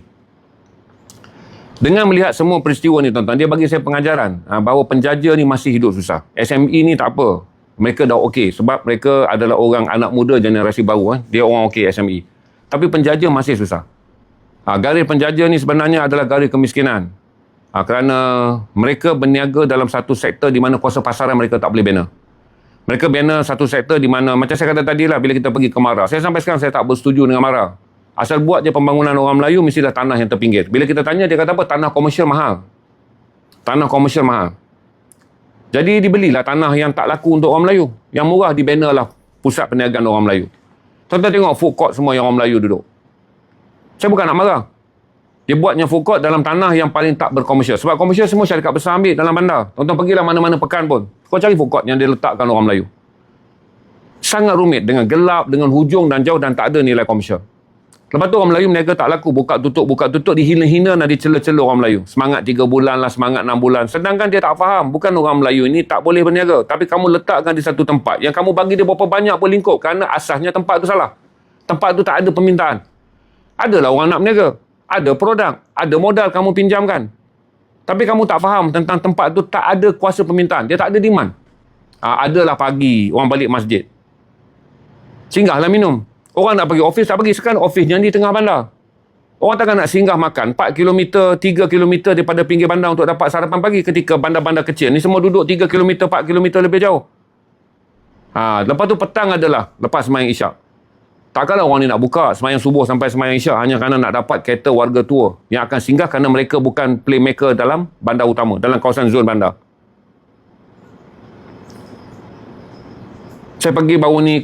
Dengan melihat semua peristiwa ni tuan-tuan, dia bagi saya pengajaran bahawa penjaja ni masih hidup susah. SME ni tak apa. Mereka dah okey sebab mereka adalah orang anak muda generasi baru. Dia orang okey SME. Tapi penjaja masih susah. Garis penjaja ni sebenarnya adalah garis kemiskinan. Kerana mereka berniaga dalam satu sektor di mana kuasa pasaran mereka tak boleh bina. Mereka bina satu sektor di mana, macam saya kata tadi lah, bila kita pergi ke Mara. Saya sampai sekarang saya tak bersetuju dengan Mara. Asal buat je pembangunan orang Melayu, mestilah tanah yang terpinggir. Bila kita tanya, dia kata apa? Tanah komersial mahal. Tanah komersial mahal. Jadi dibelilah tanah yang tak laku untuk orang Melayu. Yang murah dibina lah pusat perniagaan orang Melayu. Tuan-tuan tengok food court semua yang orang Melayu duduk. Saya bukan nak marah. Dia buatnya food court dalam tanah yang paling tak berkomersial. Sebab komersial semua syarikat besar ambil dalam bandar. Tuan-tuan pergilah mana-mana pekan pun. Kau cari food court yang dia letakkan orang Melayu. Sangat rumit, dengan gelap, dengan hujung dan jauh dan tak ada nilai komersial. Lepas tu orang Melayu berniaga tak laku, buka tutup, dihina-hina dan dicela-cela orang Melayu. Semangat 3 bulan lah, semangat 6 bulan. Sedangkan dia tak faham, bukan orang Melayu ini tak boleh berniaga. Tapi kamu letakkan di satu tempat, yang kamu bagi dia berapa banyak pun lingkup, kerana asasnya tempat tu salah. Tempat tu tak ada permintaan. Adalah orang nak berniaga. Ada produk, ada modal kamu pinjamkan. Tapi kamu tak faham tentang tempat tu tak ada kuasa permintaan. Dia tak ada demand. Adalah pagi, orang balik masjid. Singgahlah minum. Orang nak pergi office, tak pergi. Sekarang office-nya di tengah bandar. Orang takkan nak singgah makan 4 km, 3 km daripada pinggir bandar untuk dapat sarapan pagi ketika bandar-bandar kecil. Ni semua duduk 3 km, 4 km lebih jauh. Lepas tu petang adalah lepas sembahyang isyak. Takkanlah orang ni nak buka sembahyang subuh sampai sembahyang isyak hanya kerana nak dapat kereta warga tua yang akan singgah kerana mereka bukan playmaker dalam bandar utama, dalam kawasan zon bandar. Saya pergi baru ni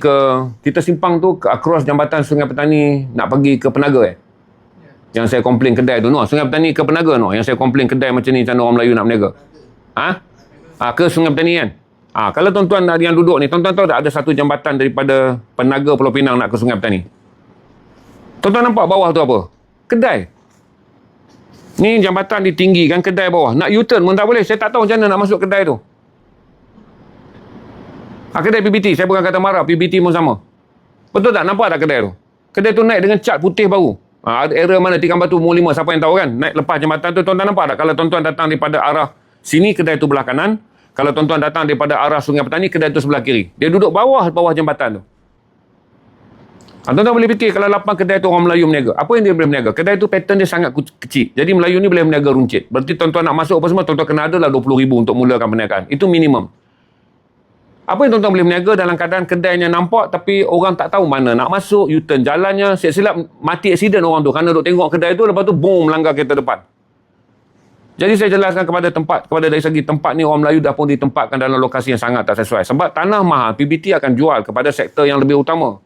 kita simpang tu ke across jambatan Sungai Petani nak pergi ke Penaga Yang saya komplain kedai tu. No, Sungai Petani ke Penaga no. Yang saya komplain kedai macam ni, macam orang Melayu nak berniaga. Ke Sungai Petani kan? Kalau tuan-tuan yang duduk ni, tuan-tuan tahu tak ada satu jambatan daripada Penaga Pulau Pinang nak ke Sungai Petani? Tuan-tuan nampak bawah tu apa? Kedai. Ni jambatan ditinggikan, kedai bawah. Nak U-turn pun tak boleh. Saya tak tahu macam mana nak masuk kedai tu. Kedai PBT, saya bukan kata marah, PBT pun sama. Betul tak? Nampak tak kedai tu? Kedai tu naik dengan cat putih baru. Ada area mana Tikam Batu Mall 5, siapa yang tahu kan? Naik lepas jambatan tu, tuan-tuan nampak tak? Kalau tuan-tuan datang daripada arah sini, kedai tu belah kanan. Kalau tuan-tuan datang daripada arah Sungai Petani, kedai tu sebelah kiri. Dia duduk bawah jambatan tu. Tuan-tuan boleh fikir kalau lapang kedai tu orang Melayu berniaga. Apa yang dia boleh berniaga? Kedai tu pattern dia sangat kecil. Jadi Melayu ni boleh berniaga runcit. Berarti tuan-tuan nak masuk apa semua, tuan-tuan kena ada lah 20,000 untuk mulakan perniagaan. Itu minimum. Apa yang tuan-tuan boleh berniaga dalam keadaan kedainya nampak tapi orang tak tahu mana nak masuk, U-turn jalannya, silap-silap mati aksiden orang tu kerana duk tengok kedai tu, lepas tu boom, melanggar kereta depan. Jadi saya jelaskan kepada dari segi tempat ni, orang Melayu dah pun ditempatkan dalam lokasi yang sangat tak sesuai. Sebab tanah mahal, PBT akan jual kepada sektor yang lebih utama.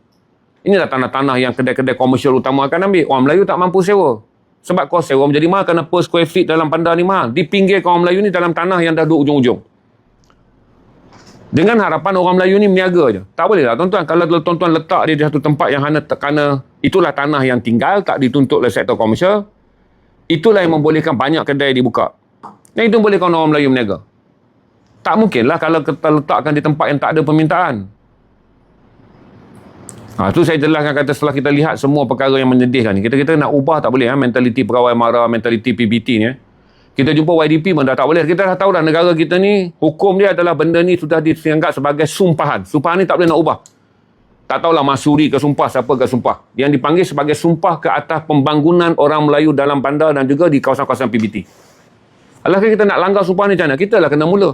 Inilah tanah-tanah yang kedai-kedai komersial utama akan ambil. Orang Melayu tak mampu sewa. Sebab kos sewa menjadi mahal kerana per square feet dalam bandar ni mahal. Dipinggirkan orang Melayu ni dalam tanah yang dah duduk ujung-ujung. Dengan harapan orang Melayu ni meniaga je. Tak boleh lah tuan-tuan. Kalau tuan-tuan letak dia di satu tempat yang kerana itulah tanah yang tinggal, tak dituntut oleh sektor komersial, itulah yang membolehkan banyak kedai dibuka. Dan itu bolehkan orang Melayu meniaga. Tak mungkinlah kalau kita letakkan di tempat yang tak ada permintaan. Itu saya jelaskan kata setelah kita lihat semua perkara yang menyedihkan ni. Kita nak ubah tak boleh. Mentaliti pegawai mara, mentaliti PBT ni. Kita jumpa YDP pun dah tak boleh. Kita dah tahu dah negara kita ni, hukum dia adalah benda ni sudah dianggap sebagai sumpahan. Sumpahan ni tak boleh nak ubah. Tak tahulah Masuri ke sumpah, siapa ke sumpah. Yang dipanggil sebagai sumpah ke atas pembangunan orang Melayu dalam bandar dan juga di kawasan-kawasan PBT. Alahkah kita nak langgar sumpah ni macam mana? Kita lah kena mula.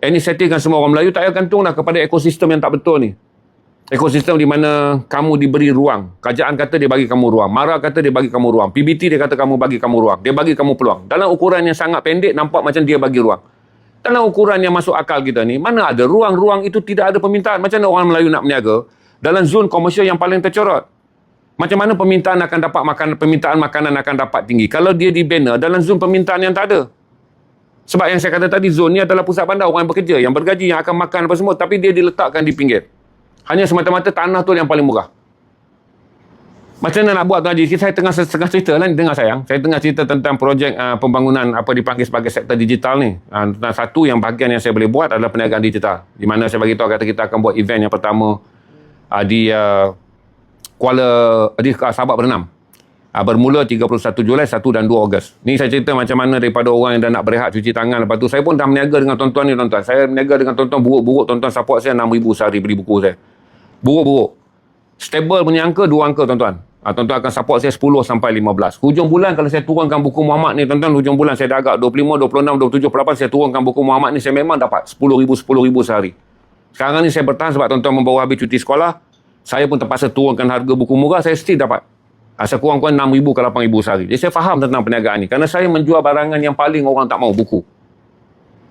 Ini settingkan semua orang Melayu, tak payah gantunglah kepada ekosistem yang tak betul ni. Ekosistem di mana kamu diberi ruang. Kerajaan kata dia bagi kamu ruang. Mara kata dia bagi kamu ruang. PBT dia kata kamu bagi kamu ruang. Dia bagi kamu peluang. Dalam ukuran yang sangat pendek, nampak macam dia bagi ruang. Dalam ukuran yang masuk akal kita ni, mana ada ruang-ruang itu tidak ada permintaan. Macam mana orang Melayu nak berniaga dalam zon komersial yang paling tercorot? Macam mana permintaan makanan akan dapat tinggi? Kalau dia dibina dalam zon permintaan yang tak ada. Sebab yang saya kata tadi, zon ni adalah pusat bandar, orang yang bekerja, yang bergaji, yang akan makan apa semua. Tapi dia diletakkan di pinggir. Hanya semata-mata tanah tu yang paling murah. Macam mana nak buat tu Haji? Saya tengah cerita lah ni, dengar sayang. Saya tengah cerita tentang projek pembangunan apa dipanggil sebagai sektor digital ni. Satu yang bahagian yang saya boleh buat adalah perniagaan digital. Di mana saya bagi tahu kata kita akan buat event yang pertama di Sabak Berenam. Bermula 31 Julai, 1 dan 2 Ogos. Ni saya cerita macam mana daripada orang yang dah nak berehat cuci tangan. Lepas tu saya pun dah berniaga dengan tuan-tuan ni tuan-tuan. Saya berniaga dengan tuan-tuan buruk-buruk. Tuan-tuan support saya 6,000 sehari beli buku saya. Buruk-buruk. Stable punya angka 2 angka tuan-tuan. Tuan-tuan akan support saya 10 sampai 15. Hujung bulan kalau saya turunkan buku Muhammad ni tuan-tuan, hujung bulan saya dah agak 25, 26, 27, 28 saya turunkan buku Muhammad ni, saya memang dapat 10,000 sehari. Sekarang ni saya bertahan sebab tuan-tuan membawa habis cuti sekolah. Saya pun terpaksa turunkan harga buku murah, saya still dapat. Sekurang-kurang 6,000 ke 8,000 sehari. Jadi saya faham tentang perniagaan ni. Kerana saya menjual barangan yang paling orang tak mau, buku.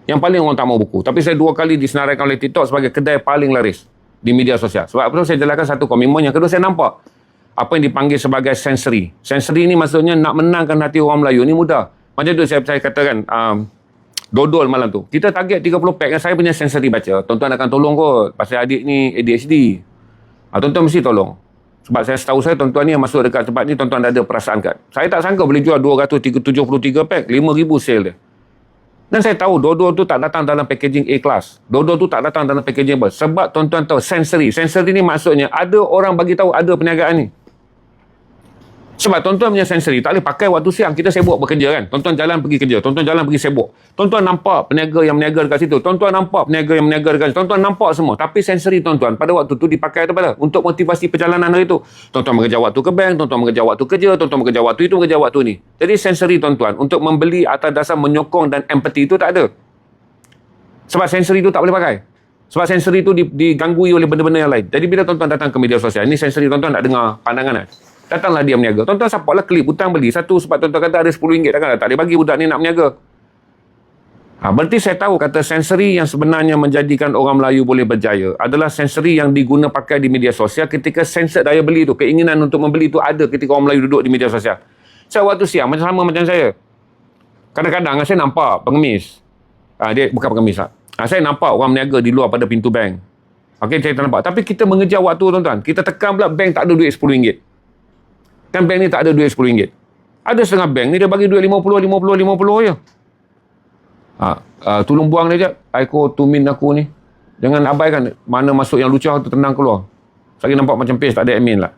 Yang paling orang tak mau buku. Tapi saya 2 kali disenaraikan oleh TikTok sebagai kedai paling laris di media sosial. Sebab itu saya jelaskan satu komitmen. Yang kedua saya nampak apa yang dipanggil sebagai sensory. Sensory ni maksudnya nak menangkan hati orang Melayu ni mudah. Macam tu saya katakan dodol malam tu. Kita target 30 pack. Saya punya sensory baca. Tuan-tuan akan tolong kot. Pasal adik ni ADHD. Tuan-tuan mesti tolong. Sebab setahu saya tuan-tuan ni yang masuk dekat tempat ni, tuan-tuan dah ada perasaan kad. Saya tak sangka boleh jual 273 pack, 5,000 sale dia. Dan saya tahu dodol tu tak datang dalam packaging A class. Dodol tu tak datang dalam packaging apa. Sebab tuan-tuan tahu sensory. Sensory ni maksudnya ada orang bagi tahu ada perniagaan ni. Sebab tuan-tuan punya sensory tak boleh pakai waktu siang. Kita sibuk bekerja kan. Tuan-tuan jalan pergi kerja. Tuan-tuan jalan pergi sibuk. Tuan-tuan nampak peniaga yang meniaga dekat situ. Tuan-tuan nampak peniaga yang meniaga dekat situ. Tuan-tuan nampak semua. Tapi sensory tuan-tuan pada waktu tu dipakai apa? Untuk motivasi perjalanan hari tu. Tuan-tuan bekerja waktu ke bank. Tuan-tuan bekerja waktu kerja. Tuan-tuan bekerja waktu itu, bekerja waktu ni. Jadi sensory tuan-tuan untuk membeli atas dasar menyokong dan empathy itu tak ada. Sebab sensory tu tak boleh pakai. Sebab sensory tu diganggui oleh benda-benda yang lain. Jadi bila tuan-tuan datang ke media sosial, ni sensory tuan-tuan nak dengar pandangan kan? Datanglah dia berniaga. Tuan-tuan supportlah klip hutang beli. Satu sebab tuan-tuan kata ada RM10 takkan tak boleh bagi budak ni nak berniaga. Berarti saya tahu kata sensory yang sebenarnya menjadikan orang Melayu boleh berjaya adalah sensory yang diguna pakai di media sosial ketika sensor daya beli tu, keinginan untuk membeli tu ada ketika orang Melayu duduk di media sosial. Saya waktu siang sama macam saya. Kadang-kadang saya nampak pengemis. Dia bukan pengemis lah. Saya nampak orang meniaga di luar pada pintu bank. Okey, saya tak nampak. Tapi kita mengejar waktu, tuan-tuan. Kita tekan pula bank tak ada duit RM10. Kan bank ni tak ada duit RM10. Ada setengah bank ni dia bagi duit 50 je. Tolong buang dia sekejap. Aiko tumin aku ni. Jangan abaikan. Mana masuk yang lucah tu tenang keluar. Lagi nampak macam paste, tak ada admin lah.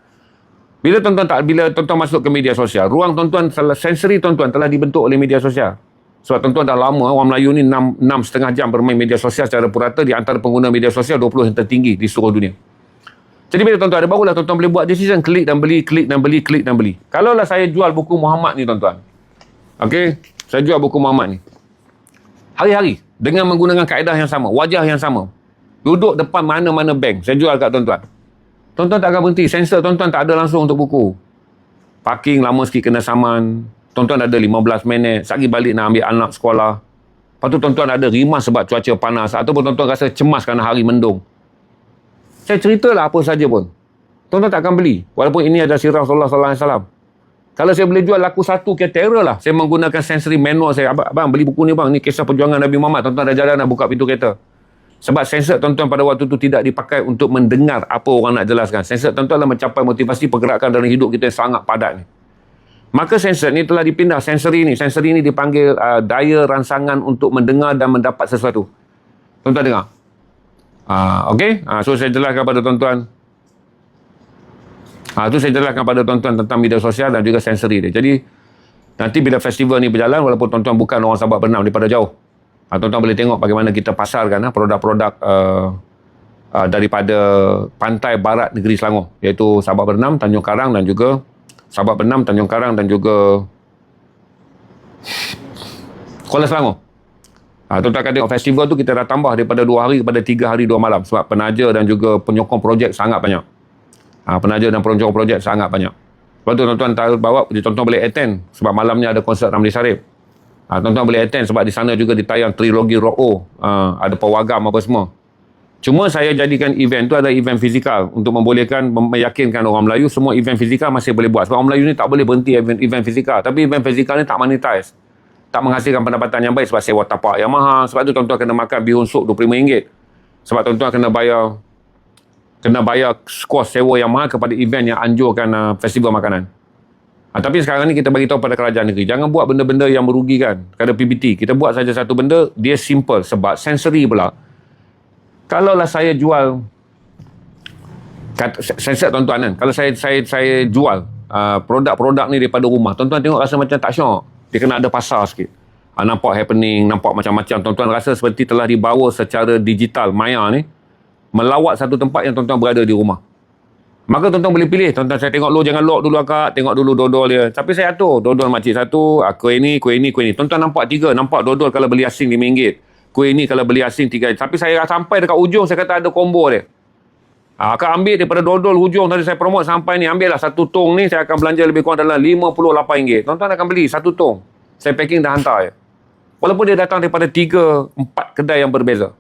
Bila tuan-tuan masuk ke media sosial, ruang tuan-tuan, sensory tuan-tuan telah dibentuk oleh media sosial. Sebab tuan-tuan dah lama, orang Melayu ni 6,5 jam bermain media sosial secara purata di antara pengguna media sosial 20 yang tertinggi di seluruh dunia. Jadi bila tuan-tuan ada barulah tuan-tuan boleh buat decision, klik dan beli, klik dan beli, klik dan beli. Kalaulah saya jual buku Muhammad ni tuan-tuan. Okey, saya jual buku Muhammad ni. Hari-hari dengan menggunakan kaedah yang sama, wajah yang sama. Duduk depan mana-mana bank, saya jual kat tuan-tuan. Tuan-tuan tak akan berhenti, sensor tuan-tuan tak ada langsung untuk buku. Parking lama sikit kena saman. Tuan-tuan ada 15 minit, sekali balik nak ambil anak sekolah. Lepas tu tuan-tuan ada rimas sebab cuaca panas ataupun tuan-tuan rasa cemas kerana hari mendung. Saya ceritalah apa saja pun. Tuan-tuan tak akan beli. Walaupun ini ada sirah Rasulullah SAW. Kalau saya boleh jual laku satu ke terror lah. Saya menggunakan sensory manual saya. Abang beli buku ni bang. Ni kisah perjuangan Nabi Muhammad. Tuan-tuan dah jalan nak buka pintu kereta. Sebab sensor tuan-tuan pada waktu tu tidak dipakai untuk mendengar apa orang nak jelaskan. Sensor tuan-tuan adalah mencapai motivasi pergerakan dalam hidup kita yang sangat padat ni. Maka sensor ni telah dipindah. Sensory ni dipanggil daya rangsangan untuk mendengar dan mendapat sesuatu. Tuan-tuan dengar. Okey. So saya jelaskan pada tuan-tuan. Itu saya jelaskan pada tuan-tuan tentang media sosial dan juga sensory dia. Jadi, nanti bila festival ni berjalan, walaupun tuan-tuan bukan orang Sabak Bernam daripada jauh, tuan-tuan boleh tengok bagaimana kita pasarkan produk-produk daripada pantai barat negeri Selangor, iaitu Sabak Bernam, Tanjung Karang dan juga Sabak Bernam, Tanjung Karang dan juga Kuala Selangor. Tuan-tuan akan tengok festival tu kita dah tambah daripada 2 hari kepada 3 hari 2 malam sebab penaja dan juga penyokong projek sangat banyak. Penaja dan peroncong projek sangat banyak. Lepas tu tuan-tuan bawa, tuan-tuan boleh attend sebab malamnya ada konsert Ramli Sarip. Tuan-tuan boleh attend sebab di sana juga ditayang trilogi Rock O. Ada pawagam apa semua. Cuma saya jadikan event tu adalah event fizikal untuk membolehkan, meyakinkan orang Melayu semua event fizikal masih boleh buat. Sebab orang Melayu ni tak boleh berhenti event fizikal. Tapi event fizikal ni tak monetize. Tak menghasilkan pendapatan yang baik sebab sewa tapak yang mahal. Sebab tu tuan-tuan kena makan bihun sup RM25. Sebab tuan-tuan kena bayar kos sewa yang mahal kepada event yang anjurkan festival makanan. Tapi sekarang ni kita bagi tahu pada kerajaan negeri, jangan buat benda-benda yang merugikan kepada PBT. Kita buat saja satu benda, dia simple sebab sensory pula. Kalaulah saya jual sensor tuan-tuan kan, kalau saya jual produk-produk ni daripada rumah, tuan-tuan tengok rasa macam tak syok. Dia kena ada pasar sikit. Nampak happening, nampak macam-macam. Tuan-tuan rasa seperti telah dibawa secara digital, maya ni, melawat satu tempat yang tuan-tuan berada di rumah. Maka tuan-tuan boleh pilih. Tuan-tuan saya tengok jangan lock dulu akak, tengok dulu dodol dia. Tapi saya atur, dodol makcik satu, kuih ni. Tuan-tuan nampak 3, nampak dodol kalau beli asing RM5. Kuih ni kalau beli asing RM3. Tapi saya sampai dekat ujung, saya kata ada combo dia. Akak ambil daripada dodol hujung tadi saya promote sampai ni, ambillah satu tong ni, saya akan belanja lebih kurang dalam RM58. Tuan-tuan akan beli satu tong. Saya packing dah hantar je. Walaupun dia datang daripada 3-4 kedai yang berbeza.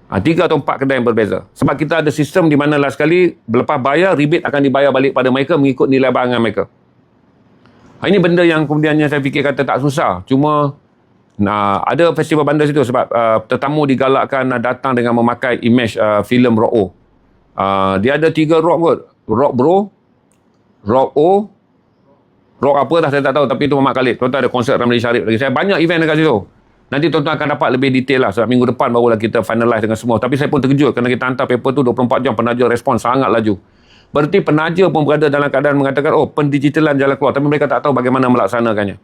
3 atau 4 kedai yang berbeza. Sebab kita ada sistem di mana last sekali, lepas bayar, rebate akan dibayar balik pada mereka mengikut nilai barangan mereka. Ini benda yang kemudiannya saya fikir kata tak susah. Cuma, ada festival bandar situ sebab tetamu digalakkan datang dengan memakai image filem Rock O. Dia ada 3 rock kot. Rock Bro, Rock O, rock apa dah saya tak tahu, tapi itu Muhammad Khalid. Tuan-tuan ada konsert Ramli Sarip lagi. Saya banyak event dekat situ. Nanti tuan-tuan akan dapat lebih detail lah. Sebab minggu depan barulah kita finalize dengan semua. Tapi saya pun terkejut kerana kita hantar paper tu 24 jam, penaja respon sangat laju. Berarti penaja pun berada dalam keadaan mengatakan, pendigitalan jalan keluar. Tapi mereka tak tahu bagaimana melaksanakannya.